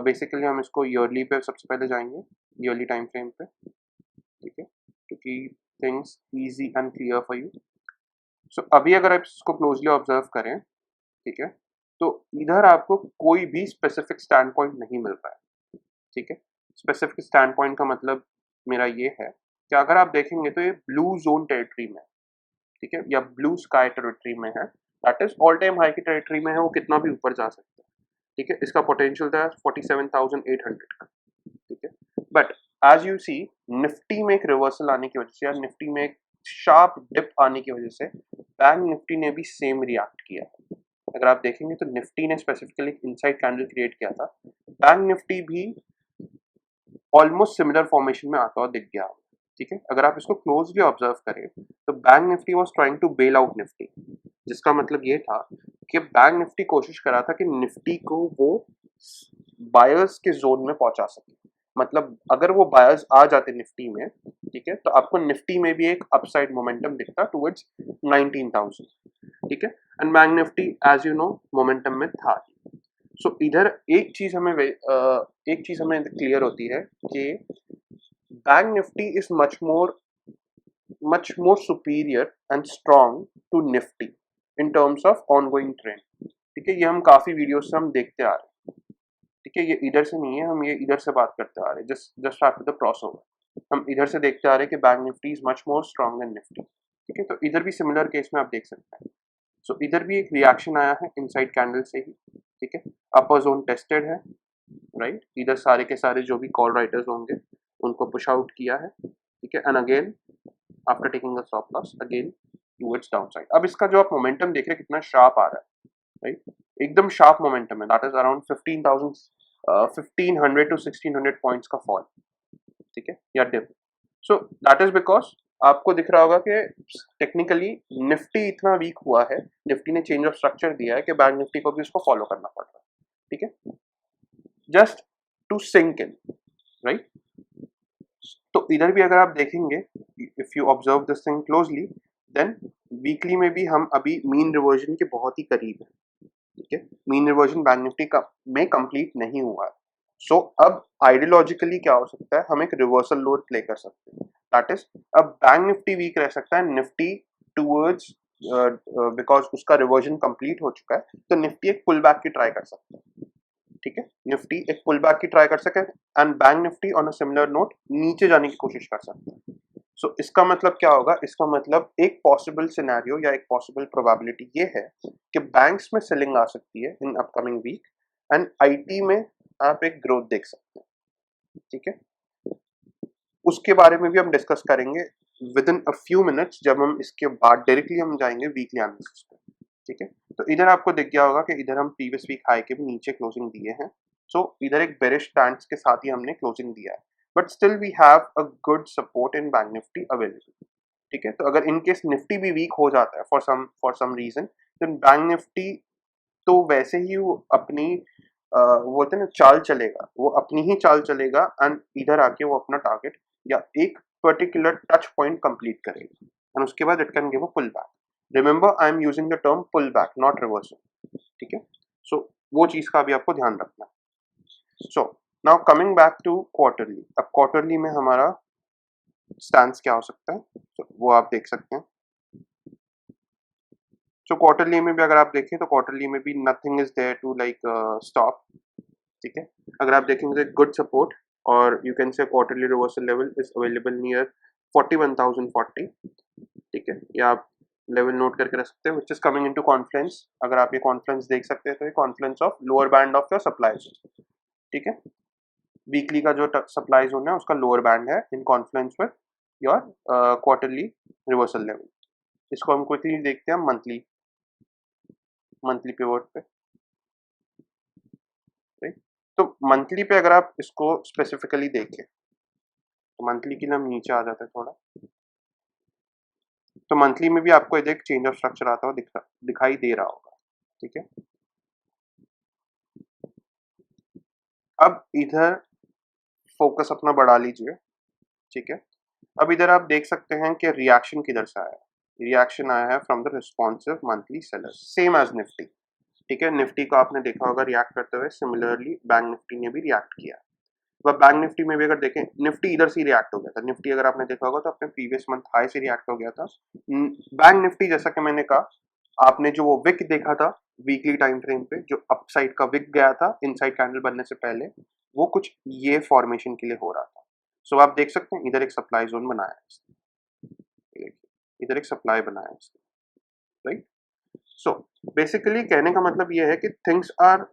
बेसिकली हम इसको ईयरली पे सबसे पहले जाएंगे, ईयरली टाइम फ्रेम पे, ठीक है, to keep things easy and clear for you. So अभी अगर आप इसको क्लोजली ऑब्जर्व करें, ठीक है, तो इधर आपको कोई भी स्पेसिफिक स्टैंड पॉइंट नहीं मिल रहा है, ठीक है। स्पेसिफिक स्टैंड पॉइंट का मतलब मेरा ये है कि अगर आप देखेंगे तो ये ब्लू जोन टेरिटरी में, ठीक है, या ब्लू स्काई टेरिटरी में है, that is all time high की टेरिटरी में है, वो कितना भी ऊपर जा सकता है, ठीक है। इसका पोटेंशियल था 47,800 का, ठीक है। But as you see Nifty में एक रिवर्सल आने की वजह से या निफ्टी में एक शार्प डिप आने की वजह से बैंक निफ्टी ने भी सेम रिएक्ट किया है। अगर आप देखेंगे तो निफ्टी ने स्पेसिफिकली इनसाइड कैंडल क्रिएट किया था, बैंक निफ्टी भी ऑलमोस्ट सिमिलर फॉर्मेशन में आता हुआ दिख गया, ठीक है। अगर आप इसको क्लोजली ऑब्जर्व करें तो bank Nifty was trying to bail out Nifty, जिसका मतलब ये था कि बैंक निफ्टी कोशिश कर रहा था कि निफ्टी को वो बायर्स के जोन में पहुंचा सके, मतलब अगर वो बायर्स आ जाते निफ्टी में, ठीक है, तो आपको निफ्टी में भी एक अपसाइड मोमेंटम दिखता टुवर्ड्स 19,000, ठीक है। And bank Nifty as you know momentum में था। सो इधर एक चीज हमें क्लियर होती है कि bank Nifty is much more superior and strong to Nifty in terms of ongoing trend, ठीक है। ये हम काफी वीडियोस से हम देखते आ रहे हैं, ठीक है, ये इधर से नहीं है, हम ये इधर से बात करते आ रहे हैं, जस्ट आफ्टर द क्रॉसओवर हम इधर से देखते आ रहे हैं कि bank Nifty is much more strong than Nifty, ठीक है। तो इधर भी सिमिलर केस में आप देख सकते हैं। सो इधर भी एक रिएक्शन आया है इनसाइड कैंडल से ही, ठीक है, अपर जोन टेस्टेड है, राइट, इधर सारे के सारे जो भी कॉल राइटर्स होंगे उनको पुश आउट किया है, ठीक है, and again after taking the stop loss again towards downside. अब इसका जो आप मोमेंटम देख रहे हैं कितना शार्प आ रहा है, राइट, एकदम शार्प मोमेंटम है, that is around 1500 to 1600 points का फॉल, ठीक है, या dip. So that is because आपको दिख रहा होगा कि टेक्निकली निफ्टी इतना वीक हुआ है, निफ्टी ने चेंज ऑफ स्ट्रक्चर दिया है कि बैंक निफ्टी को भी उसको फॉलो करना पड़ रहा है, ठीक है, just to sync in, right. तो इधर भी अगर आप देखेंगे, if you observe this thing closely, then weekly में भी हम अभी मीन रिवर्जन के बहुत ही करीब है, ठीक है। मीन रिवर्जन बैंक निफ्टी का में कंप्लीट नहीं हुआ है। सो अब आइडियोलॉजिकली क्या हो सकता है, हम एक रिवर्सल लोड प्ले कर सकते हैं, दैट इज अब बैंक निफ्टी वीक रह सकता है, निफ्टी टूवर्ड्स बिकॉज उसका रिवर्जन कंप्लीट हो चुका है, तो निफ्टी एक पुल बैक की ट्राई कर सकता है, ठीक है, निफ्टी एक पुल बैक की ट्राई कर सके and bank Nifty on a similar note नीचे जाने की कोशिश कर सकते हैं। सो इसका मतलब क्या होगा, इसका मतलब एक पॉसिबल सिनेरियो या एक पॉसिबल प्रोबेबिलिटी ये है कि बैंक्स में सेलिंग आ सकती है in upcoming week and IT में आप एक ग्रोथ देख सकते हैं, ठीक है। उसके बारे में भी हम डिस्कस करेंगे with in a few minutes, जब हम इसके बाद डायरेक्टली हम जाएंगे वीकली एनालिसिस पे। ठीक है, तो इधर आपको दिख गया होगा कि इधर हम प्रीवियस वीक हाई के भी नीचे क्लोजिंग दिए हैं। सो इधर एक बेरिश स्टैंड के साथ ही हमने क्लोजिंग दिया है, but still we have a good support in bank Nifty available. ठीक है, तो अगर इन केस निफ्टी भी वीक हो जाता है for some reason, then bank Nifty तो वैसे ही वो अपनी वो बोलते हैं ना चाल चलेगा, वो अपनी ही चाल चलेगा एंड इधर आके वो अपना टारगेट या एक पर्टिकुलर टच पॉइंट कंप्लीट करेगा एंड उसके बाद it can give a pull back. Remember I am using the term pull back not reversal. ठीक है, सो वो चीज का भी आपको ध्यान रखना है। So now coming back to quarterly, अब क्वार्टरली में हमारा स्टैंस क्या हो सकता है, so, वो आप देख सकते हैं। सो क्वार्टरली में भी अगर आप देखें तो क्वार्टरली में भी nothing is there to like stop. ठीक है, अगर आप देखेंगे तो गुड सपोर्ट और you can say quarterly reversal level is available near 41,040। ठीक है, या आप लेवल नोट करके रख सकते हैं which is coming into Confluence. अगर आप ये कॉन्फ्लुएंस देख सकते हैं तो ये Confluence of lower band of your supply zone. ठीक है, वीकली का जो सप्लाई जोन है उसका लोअर बैंड है in confluence with your quarterly reversal level. इसको हम क्विकली देखते हैं मंथली पिवोट पे। राइट, तो मंथली पे अगर आप इसको स्पेसिफिकली देखें तो मंथली के लिए हम नीचे आ जाते हैं थोड़ा, तो मंथली में भी आपको एक चेंज ऑफ स्ट्रक्चर आता हुआ दिखाई दे रहा होगा। ठीक है, अब इधर फोकस अपना बढ़ा लीजिए। ठीक है, अब इधर आप देख सकते हैं कि रिएक्शन किधर से आया है। रिएक्शन आया है from the responsive monthly sellers, same as Nifty. ठीक है, निफ्टी को आपने देखा होगा रिएक्ट करते हुए, सिमिलरली बैंक निफ्टी ने भी रिएक्ट किया। वह बैंक निफ्टी में भी अगर देखें, निफ्टी इधर से रिएक्ट हो गया था। निफ्टी अगर आपने देखा होगा तो अपने प्रीवियस मंथ हाई से रिएक्ट हो गया था। बैंक निफ्टी जैसा कि मैंने कहा, आपने जो वो विक देखा था वीकली टाइम फ्रेम पे, जो अपसाइड का विक गया था इनसाइड कैंडल बनने से पहले, वो कुछ ये फॉर्मेशन के लिए हो रहा था। सो आप देख सकते हैं इधर एक सप्लाई जोन बनाया है इसने, इधर एक सप्लाई बनाया है इसने। राइट, सो बेसिकली कहने का मतलब ये है कि things are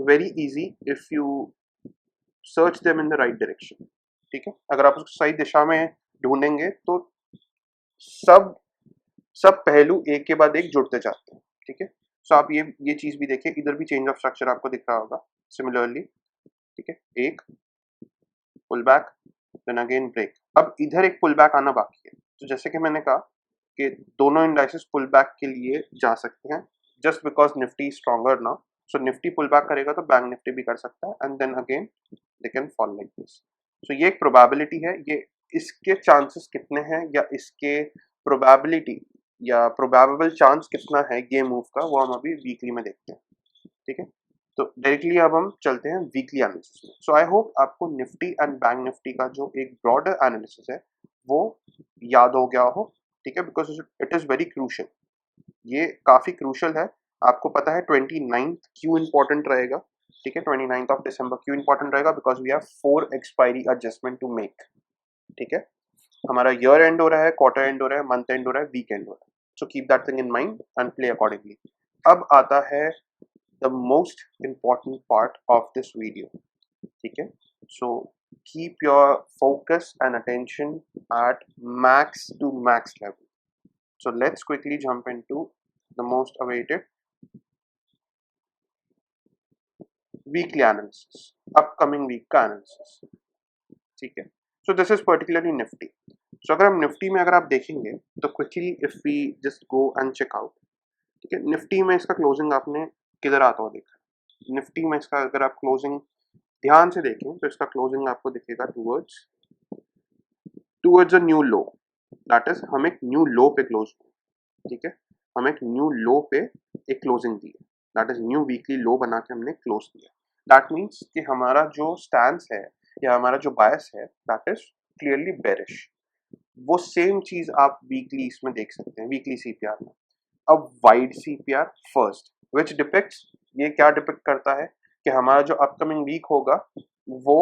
very easy if you search them in the right direction. ठीक है, अगर आप उसको सही दिशा में ढूंढेंगे तो सब सब पहलू एक के बाद एक जुड़ते जाते हैं। ठीक है, सो आप ये चीज भी देखिए, इधर भी चेंज ऑफ स्ट्रक्चर आपको दिख रहा होगा सिमिलरली। ठीक है, एक pull back then again break, अब इधर एक पुल बैक आना बाकी है। तो जैसे कि मैंने कहा कि दोनों इंडाइसेस पुल बैक के लिए जा सकते हैं just because Nifty stronger now. So Nifty pull back करेगा तो बैंक निफ्टी भी कर सकता है and then again they can fall like this. So ये एक प्रोबेबिलिटी है, ये इसके चांसेस कितने हैं या इसके प्रोबेबिलिटी या प्रोबेबल चांस कितना है ये मूव का, वो हम अभी वीकली में देखते हैं। ठीक है, तो डायरेक्टली अब हम चलते हैं वीकली एनालिसिस में। सो आई होप आपको निफ्टी एंड बैंक निफ्टी का जो एक ब्रॉडर एनालिसिस है वो याद हो गया हो। ठीक है, because it is very crucial, ये काफी क्रूशियल है। आपको पता है 29th क्यों इंपॉर्टेंट रहेगा। ठीक है, 29th ऑफ दिसंबर क्यों इंपॉर्टेंट रहेगा, because we have 4 expiry adjustment to make. ठीक है, हमारा ईयर एंड हो रहा है, क्वार्टर एंड हो रहा है, मंथ एंड हो रहा है, वीक एंड हो रहा है। So keep that thing in mind and play accordingly. अब आता है the most important part of this video. ठीक है, so keep your focus and attention at max to max level. So let's quickly jump into the most awaited weekly analysis, upcoming week का analysis. ठीक है, so this is particularly nifty. So अगर हम Nifty में अगर आप देखेंगे तो quickly if we just go and check out, ठीक है, निफ्टी में इसका क्लोजिंग आपने किधर आता हुआ देखा। निफ्टी में इसका अगर आप क्लोजिंग ध्यान से देखें तो इसका क्लोजिंग आपको दिखेगा towards a new low, that is हम एक न्यू लो पे क्लोज हुए। ठीक है, हम एक न्यू लो पे एक क्लोजिंग दी है, दैट इज न्यू वीकली लो बना के हमने क्लोज किया। दैट मीन्स कि हमारा जो स्टैंस है या हमारा जो बायस है दैट इज क्लियरली बेरिश। वो सेम चीज आप वीकली इसमें देख सकते हैं, वीकली सीपीआर में। अब वाइड सीपीआर फर्स्ट विच डिपिक्ट्स, ये क्या डिपिक्ट करता है कि हमारा जो अपकमिंग वीक होगा वो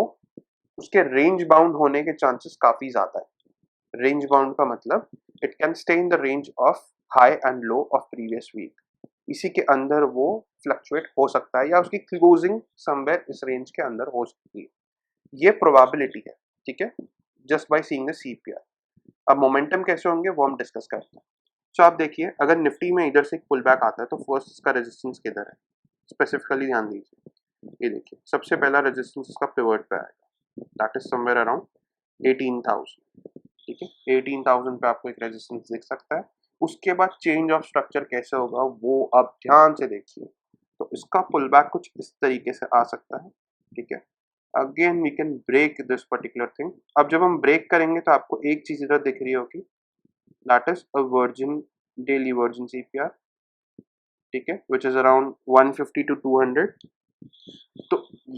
उसके रेंज बाउंड होने के चांसेस काफी ज्यादा है। रेंज बाउंड का मतलब it can stay in the range of high and low of previous week, इसी के अंदर वो फ्लक्चुएट हो सकता है या उसकी क्लोजिंग समवेयर इस रेंज के अंदर हो सकती है। ये प्रोबेबिलिटी है। ठीक है, just by seeing the CPR। अब मोमेंटम कैसे होंगे वो हम डिस्कस करते हैं। सो आप देखिए, अगर निफ्टी में इधर से एक पुल बैक आता है तो फर्स्ट इसका रेजिस्टेंस किधर है, स्पेसिफिकली ध्यान दीजिए। ये देखिए, सबसे पहला रेजिस्टेंस इसका पिवट पे आएगा, दैट इज समवेयर अराउंड 18,000। ठीक है, 18,000 पे आपको एक रेजिस्टेंस दिख सकता है। उसके बाद चेंज ऑफ स्ट्रक्चर कैसे होगा वो आप ध्यान से देखिए। तो इसका पुल बैक कुछ इस तरीके से आ सकता है। ठीक है, again we can break this particular thing. अब जब हम ब्रेक करेंगे तो आपको एक चीज इधर दिख रही होगी, that is a virgin daily virgin CPR। ठीक है, विच इज अराउंड 150 to 200। तो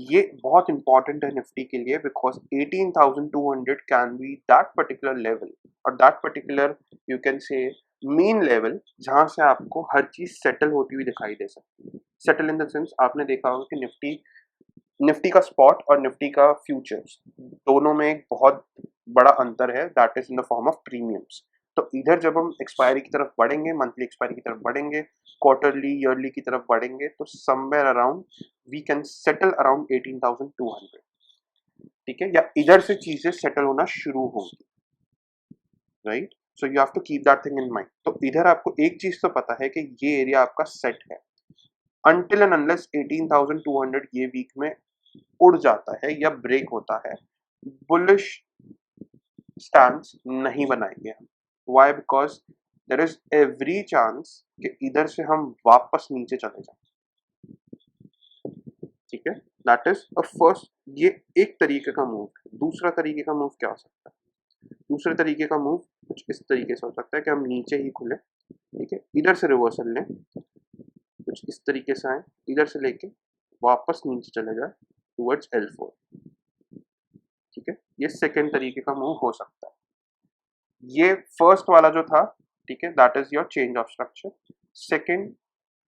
ये बहुत इंपॉर्टेंट है निफ्टी के लिए, because 18,200 can be that particular level, और that particular you can say main level जहां से आपको हर चीज सेटल होती हुई दिखाई दे सकती है। सेटल इन द सेंस, आपने देखा होगा कि निफ्टी का स्पॉट और निफ्टी का फ्यूचर्स दोनों में एक बहुत बड़ा अंतर है, that is in the form of premiums. तो इधर जब हम एक्सपायरी की तरफ बढ़ेंगे, मंथली एक्सपायरी की तरफ बढ़ेंगे, क्वार्टरली ईयरली की तरफ बढ़ेंगे, तो somewhere around we can settle around 18,200। ठीक है, या इधर से चीजें सेटल होना शुरू होंगी, right. So you have to keep that thing in mind. तो इधर आपको एक चीज तो पता है कि ये एरिया आपका सेट है, अनटिल एंड अनलेस 18,200 ये वीक में उड़ जाता है या ब्रेक होता है, बुलिश स्टैंस नहीं बनाएंगे हम। Why? Because there is every chance कि इधर से हम वापस नीचे चले जाए। ठीक है, दैट इज अ फर्स्ट, ये एक तरीके का मूव। दूसरा तरीके का मूव क्या हो सकता है? दूसरे तरीके का मूव कुछ इस तरीके से हो सकता है कि हम नीचे ही खुले, ठीक है, इधर से रिवर्सल लें, कुछ इस तरीके से आए, इधर से लेके वापस नीचे चले जाए टुवर्ड्स L4। ठीक है, ये सेकेंड तरीके का मूव हो सकता है। ये फर्स्ट वाला जो था, ठीक है, that is your change of structure. Second,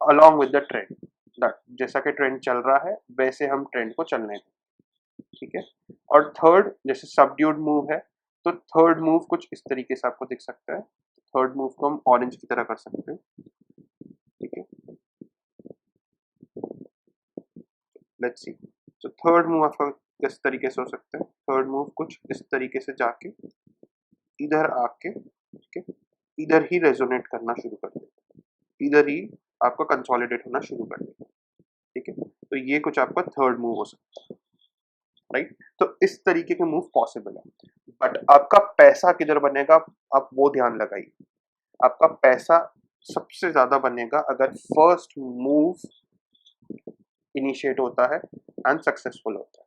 along with the trend, that जैसा कि ट्रेंड चल रहा है वैसे हम ट्रेंड को चलने दें। ठीक है, और थर्ड, जैसे सबड्यूड मूव है, तो थर्ड मूव कुछ इस तरीके से आपको दिख सकता है। थर्ड मूव को हम ऑरेंज की तरह कर सकते हैं। ठीक है, लेट्स सी। तो थर्ड मूव आपका किस तरीके से हो सकता है? थर्ड मूव कुछ इस तरीके से जाके इधर आके, ठीक है, इधर ही रेजोनेट करना शुरू कर देगा, इधर ही आपका कंसोलिडेट होना शुरू कर देगा। ठीक है, तो ये कुछ आपका थर्ड मूव हो सकता है, राइट। तो इस तरीके के मूव पॉसिबल है, बट आपका पैसा किधर बनेगा आप वो ध्यान लगाइए। आपका पैसा सबसे ज्यादा बनेगा अगर फर्स्ट मूव इनिशिएट होता है एंड सक्सेसफुल होता है।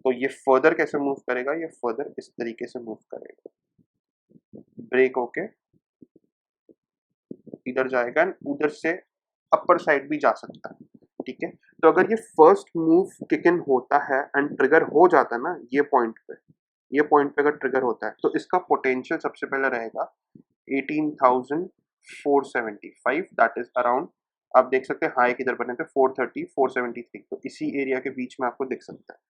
तो ये फर्दर कैसे मूव करेगा? ये फर्दर इस तरीके से मूव करेगा, ब्रेक होके इधर जाएगा एंड उधर से अपर साइड भी जा सकता है। ठीक है, तो अगर ये फर्स्ट मूव किक इन होता है एंड ट्रिगर हो जाता है ना, ये पॉइंट पे, ये पॉइंट पे अगर ट्रिगर होता है तो इसका पोटेंशियल सबसे पहले रहेगा 18,475, दैट इज अराउंड, आप देख सकते हैं हाई किधर बने थे 430 473, तो इसी एरिया के बीच में आपको दिख सकता है।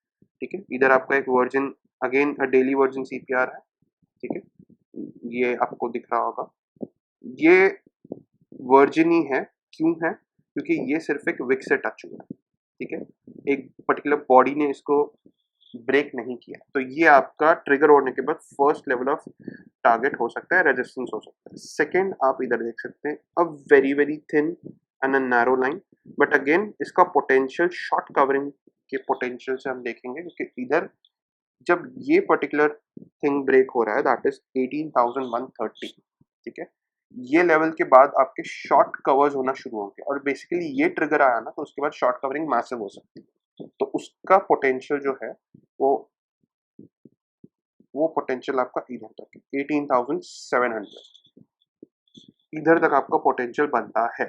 ठीक है, इधर आपका एक virgin, again daily virgin CPR है। ठीक है, ये आपको दिख रहा होगा, ये वर्जिन ही है। क्यों है? क्योंकि ये सिर्फ एक विक से टच हुआ है। ठीक है, एक पर्टिकुलर बॉडी ने इसको ब्रेक नहीं किया, तो ये आपका ट्रिगर होने के बाद फर्स्ट लेवल ऑफ टारगेट हो सकता है, रेजिस्टेंस हो सकता है। सेकंड, आप इधर देख सकते हैं a very very thin and a narrow line, but again इसका पोटेंशियल शॉर्ट कवरिंग के पोटेंशियल से हम देखेंगे, क्योंकि इधर जब ये पर्टिकुलर थिंग ब्रेक हो रहा है, दैट इज 18,130। ठीक है, ये लेवल के बाद आपके शॉर्ट कवर्स होना शुरू होंगे, और बेसिकली ये ट्रिगर आया ना, तो उसके बाद शॉर्ट कवरिंग मैसिव हो सकती है। तो उसका पोटेंशियल जो है वो वो पोटेंशियल आपका इधर तक 18,700, इधर तक आपका पोटेंशियल बनता है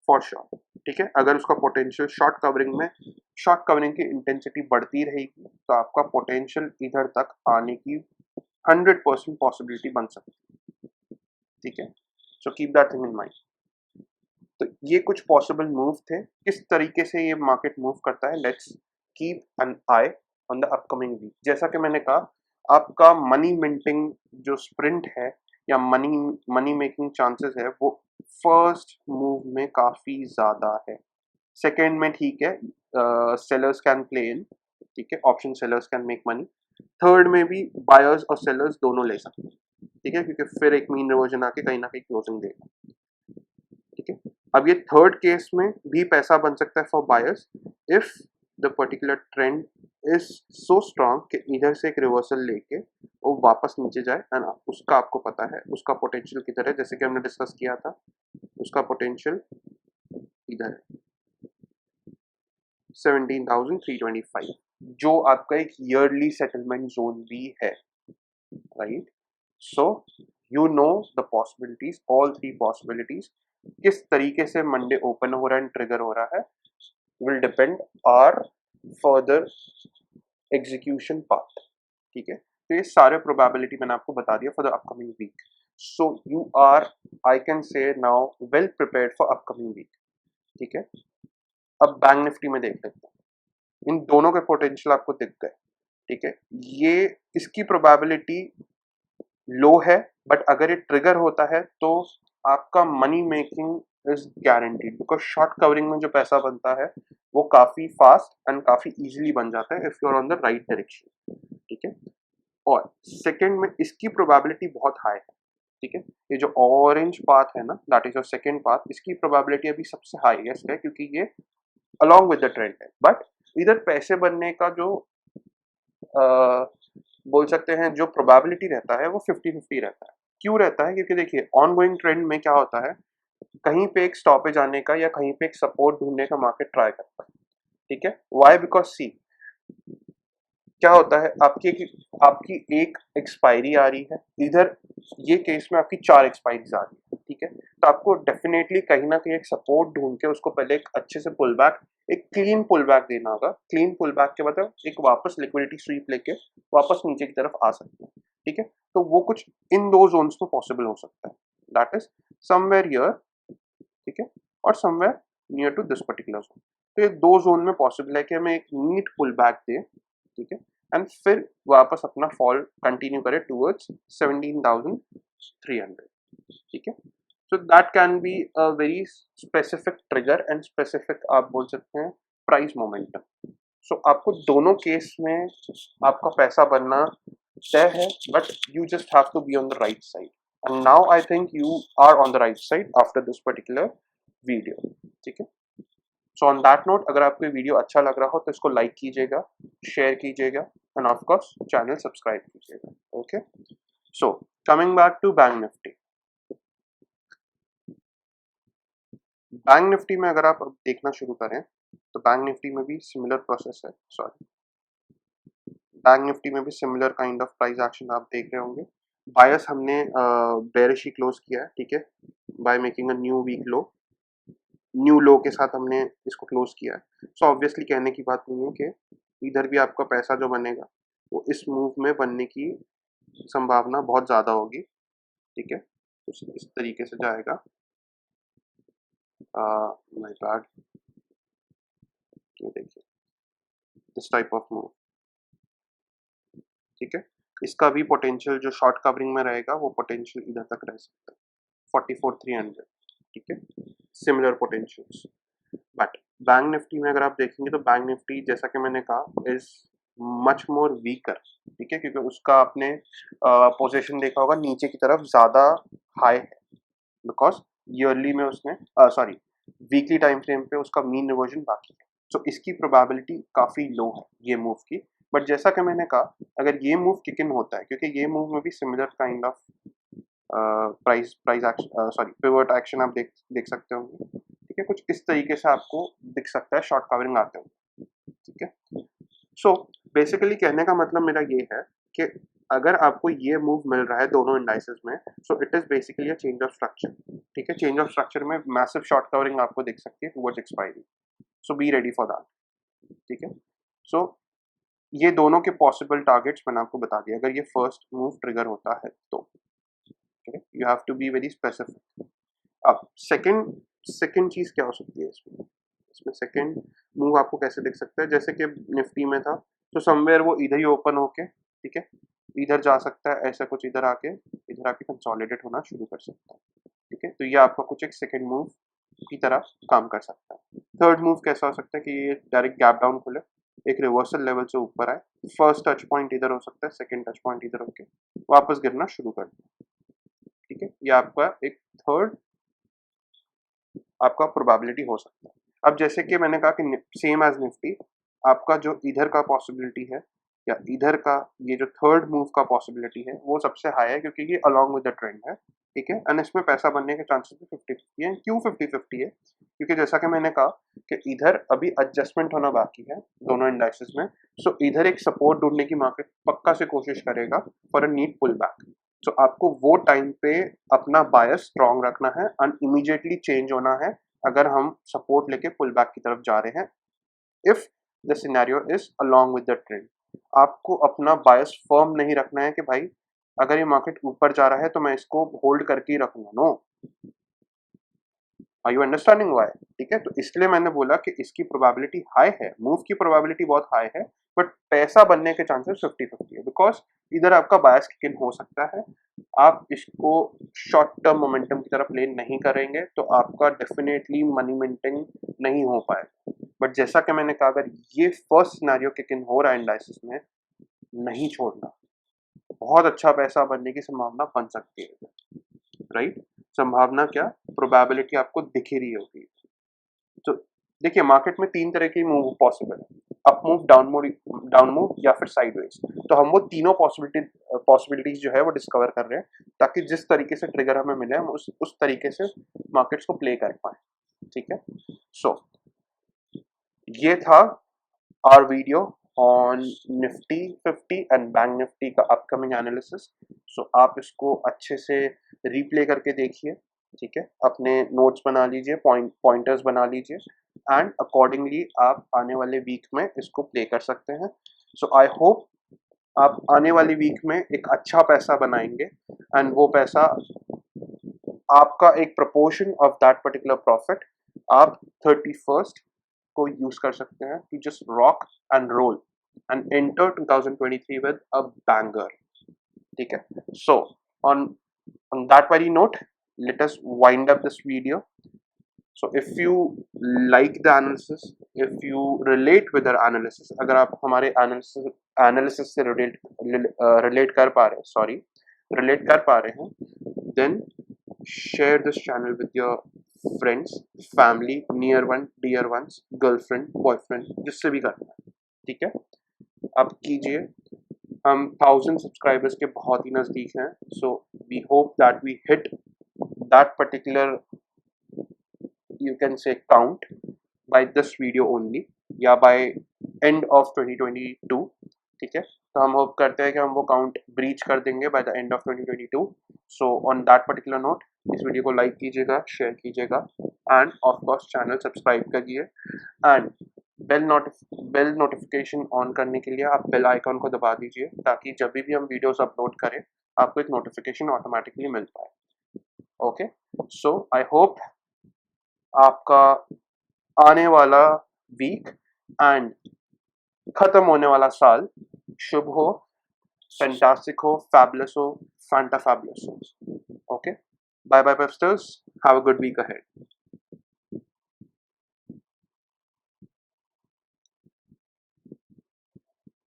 फॉर श्योर। ठीक है, अगर उसका पोटेंशियल शॉर्ट कवरिंग में, शॉर्ट कवरिंग की इंटेंसिटी बढ़ती रहेगी तो आपका पोटेंशियल इधर तक आने की 100% पॉसिबिलिटी बन सकती है। ठीक है, so keep that thing in mind. तो ये कुछ पॉसिबल मूव थे, किस तरीके से ये मार्केट मूव करता है, let's keep an eye on the upcoming week. जैसा कि मैंने कहा, आपका मनी मिंटिंग जो स्प्रिंट है या मनी मनी मेकिंग चांसेस है वो फर्स्ट मूव में काफी ज्यादा है। सेकेंड में ठीक है, सेलर्स कैन प्ले इन, ठीक है, option sellers can make money, third में भी बायर्स और सेलर्स दोनों ले सकते हैं, ठीक है, क्योंकि फिर एक मीन रिवर्जन आके कहीं ना कहीं क्लोजिंग देगा, ठीक है। अब ये थर्ड केस में भी पैसा बन सकता है for buyers if the particular trend is so strong कि इधर से एक रिवर्सल लेके वो वापस नीचे जाए एंड उसका आपको पता है उसका पोटेंशियल किधर है, जैसे कि हमने डिस्कस किया था, उसका पोटेंशियल इधर है 17,325, जो आपका एक ईयरली सेटलमेंट जोन भी है, right. So you know the possibilities, all three possibilities, किस तरीके से मंडे ओपन हो रहा है एंड ट्रिगर हो रहा है will depend are further execution path, ठीक है। तो ये सारे प्रोबेबिलिटी मैंने आपको बता दिया for the upcoming week, so you are, I can say now, well prepared for upcoming week, ठीक है। अब बैंक निफ्टी में देख लेते हैं, इन दोनों के पोटेंशियल आपको दिख गए, ठीक है। ये इसकी प्रोबेबिलिटी लो है, बट अगर ये ट्रिगर होता है तो आपका money making is guaranteed, because short covering में जो पैसा बनता है वो काफी फास्ट एंड काफी इजीली बन जाता है if you are on the right direction, ठीक है। और सेकंड में इसकी प्रोबेबिलिटी बहुत हाई है, ठीक है। ये जो ऑरेंज पाथ है ना, that is your second path, इसकी प्रोबेबिलिटी अभी सबसे हाईएस्ट है क्योंकि ये अलोंग विद द ट्रेंड है, बट इधर पैसे बनने का जो बोल सकते हैं जो प्रोबेबिलिटी रहता है वो 50-50 रहता है। क्यों रहता है? क्योंकि देखिए ऑन गोइंग ट्रेंड में क्या होता है, कहीं पे एक स्टॉपेज आने का या कहीं पे एक सपोर्ट ढूंढने का मार्केट ट्राई करता है, ठीक है। वाई? बिकॉज सी क्या होता है, आपकी एक एक्सपायरी आ रही है इधर, ये केस में आपकी 4 एक्सपायरीज आ रही है, ठीक है। तो आपको डेफिनेटली कहीं ना कहीं एक सपोर्ट ढूंढ के उसको पहले एक अच्छे से पुल बैक, एक क्लीन पुल बैक देना होगा। क्लीन पुल बैक के मतलब एक वापस लिक्विडिटी स्वीप लेके वापस नीचे की तरफ आ सकते हैं, ठीक है। तो वो कुछ इन दो जोन्स में पॉसिबल हो सकता है, दैट इज समवेयर हियर, ठीक है, और somewhere near to this particular zone. तो ये दो जोन में पॉसिबल है कि हमें एक नीट पुल बैक दे, ठीक है, एंड फिर वापस अपना फॉल कंटिन्यू करे टूवर्ड्स 17,300, ठीक है। So that can be a very specific trigger and specific आप बोल सकते हैं प्राइस मोमेंटम। सो आपको दोनों केस में आपका पैसा बनना तय है, but you just have to be on the right side, and now I think you are on the right side after this particular video, ठीक है। सो ऑन दैट नोट, अगर आपको वीडियो अच्छा लग रहा हो तो इसको लाइक कीजिएगा, शेयर कीजिएगा and of course channel subscribe कीजिएगा, okay. So coming back to bank Nifty, bank Nifty में अगर आप अब देखना शुरू करें तो बैंक निफ्टी में भी सिमिलर प्रोसेस है, सॉरी, बैंक निफ्टी में भी similar kind of price action आप देख रहे होंगे। बायस हमने बेरिश ही क्लोज किया है, ठीक है, by making a new week low, new low के साथ हमने इसको क्लोज किया है। सो ऑब्वियसली कहने की बात नहीं है कि इधर भी आपका पैसा जो बनेगा वो इस मूव में बनने की संभावना बहुत ज़्यादा होगी, ठीक है। तो इस तरीके से जाएगा, माय बैड, ये देखिए दिस टाइप ऑफ मूव, ठीक है। इसका भी पोटेंशियल जो शॉर्ट कवरिंग में रहेगा वो पोटेंशियल इधर तक रह सकता है 44,300, ठीक है, similar potentials. But bank Nifty में अगर आप देखेंगे तो बैंक निफ्टी जैसा कि मैंने कहा इज मच मोर वीकर, ठीक है, क्योंकि उसका आपने पोजीशन देखा होगा नीचे की तरफ ज़्यादा हाई है, बिकॉज ईयरली में उसने सॉरी वीकली टाइम फ्रेम पे उसका मीन रिवर्जन बाकी है। सो इसकी प्रोबेबिलिटी काफ़ी लो है ये मूव की, बट जैसा कि मैंने कहा अगर ये मूव किक इन होता है, क्योंकि ये मूव में भी similar kind of price price action, sorry pivot action आप देख देख सकते होंगे, ठीक है, कुछ इस तरीके से आपको दिख सकता है शॉर्ट कवरिंग आते हुए, ठीक है। सो बेसिकली कहने का मतलब मेरा ये है कि अगर आपको ये मूव मिल रहा है दोनों इंडाइसेस में, so it is basically a change of structure, ठीक है। चेंज ऑफ स्ट्रक्चर में मैसिव शॉर्ट कवरिंग आपको दिख सकती है towards expiry, so be ready for that, ठीक है। सो ये दोनों के पॉसिबल टारगेट्स मैंने आपको बता दिया अगर ये फर्स्ट मूव ट्रिगर होता है तो, you have to be very specific. अब सेकंड सेकंड चीज क्या हो सकती है इसमें, इसमें सेकंड मूव आपको कैसे दिख सकता है, जैसे कि निफ्टी में था तो समवेयर वो इधर ही ओपन होके, ठीक है, इधर जा सकता है, ऐसा कुछ इधर आके कंसोलिडेट होना शुरू कर सकता है, ठीक है। तो ये आपका कुछ एक सेकंड मूव की तरह काम कर सकता है। थर्ड मूव कैसा हो सकता है कि ये डायरेक्ट गैप डाउन खुले एक रिवर्सल लेवल से ऊपर आए, फर्स्ट टच पॉइंट इधर हो सकता है, सेकंड टच पॉइंट इधर होके वापस गिरना शुरू कर दे। ठीक है, ये आपका एक थर्ड आपका प्रोबेबिलिटी हो सकता है। अब जैसे कि मैंने कहा कि सेम एज निफ्टी, आपका जो इधर का पॉसिबिलिटी है या इधर का ये जो थर्ड मूव का पॉसिबिलिटी है वो सबसे हाई है, क्योंकि ये अलोंग विद द ट्रेंड है। ठीक है, एंड इसमें पैसा बनने के चांसेस भी 50-50 है। क्यों 50-50 है? क्योंकि जैसा कि मैंने कहा कि इधर अभी एडजस्टमेंट होना बाकी है दोनों इंडाइसेस में, सो इधर एक सपोर्ट ढूंढने की मार्केट पक्का से कोशिश करेगा for a need pull back. So आपको वो टाइम पे अपना बायस स्ट्रॉन्ग रखना है एंड इमीडिएटली चेंज होना है अगर हम सपोर्ट लेके पुल बैक की तरफ जा रहे हैं, if the scenario is along with the trend. आपको अपना बायस फर्म नहीं रखना है कि भाई अगर ये मार्केट ऊपर जा रहा है तो मैं इसको होल्ड करके ही रखूंगा। No, are you understanding why? ठीक है, तो इसलिए मैंने बोला कि इसकी प्रोबेबिलिटी हाई है, मूव की प्रोबेबिलिटी बहुत हाई है, बट पैसा बनने के चांसेस 50-50 है, बिकॉज इधर आपका बायस किक इन हो सकता है। आप इसको शॉर्ट टर्म मोमेंटम की तरफ प्ले नहीं करेंगे तो आपका डेफिनेटली मनी मिंटिंग नहीं हो पाएगा। बट जैसा कि मैंने कहा, अगर ये फर्स्ट सिनेरियो किक इन हो रहा है इंडाइसिस में, नहीं छोड़ना, बहुत अच्छा पैसा बनने की संभावना बन सकती है। राइट, संभावना क्या, प्रोबेबिलिटी आपको दिख ही रही होगी। तो देखिए, मार्केट में तीन तरह की मूव पॉसिबल है, अप मूव, डाउन मूव या फिर साइडवेज। तो हम वो तीनों पॉसिबिलिटीज जो है वो डिस्कवर कर रहे हैं, ताकि जिस तरीके से ट्रिगर हमें मिले हम उस तरीके से मार्केट्स को प्ले कर पाए। ठीक है, सो ये था our video on Nifty 50 and bank Nifty का अपकमिंग एनालिसिस। सो आप इसको अच्छे से रिप्ले करके देखिए। ठीक है, अपने नोट्स बना लीजिए, पॉइंटर्स बना लीजिए, एंड अकॉर्डिंगली आप आने वाले वीक में इसको प्ले कर सकते हैं। सो आई होप आप आने वाली वीक में एक अच्छा पैसा बनाएंगे, एंड वो पैसा आपका एक proportion of that particular profit आप 31st को यूज कर सकते हैं to just rock and roll and enter 2023 with a banger. ठीक है, सो on that very note, let us wind up this video. So if you like the analysis, if you relate with our analysis, अगर आप हमारे analysis से relate कर पा रहे हैं, relate कर पा रहे हैं, then share this channel with your friends, family, near one, dear ones, girlfriend, boyfriend, जिससे भी करना है। ठीक है, आप कीजिए। हम 1000 सब्सक्राइबर्स के बहुत ही नज़दीक हैं, so we hope that we hit that particular, you can say, count by this video only, या by end of 2022। ठीक है, तो हम होप करते हैं कि हम वो काउंट ब्रीच कर देंगे by the end of 2022। So on that particular note, इस वीडियो को लाइक कीजिएगा, शेयर कीजिएगा, and of course channel subscribe करिए, एंड बेल नोटिफिकेशन ऑन करने के लिए आप बेल आइकॉन को दबा दीजिए, ताकि जब भी हम वीडियोस अपलोड करें आपको एक नोटिफिकेशन ऑटोमेटिकली मिल पाए। ओके, सो आई होप आपका आने वाला वीक एंड खत्म होने वाला साल शुभ हो, फैंटास्टिक हो, फैबुलस हो, फैंटा फैबुलस हो। Okay, bye bye pepsters, have a good week ahead.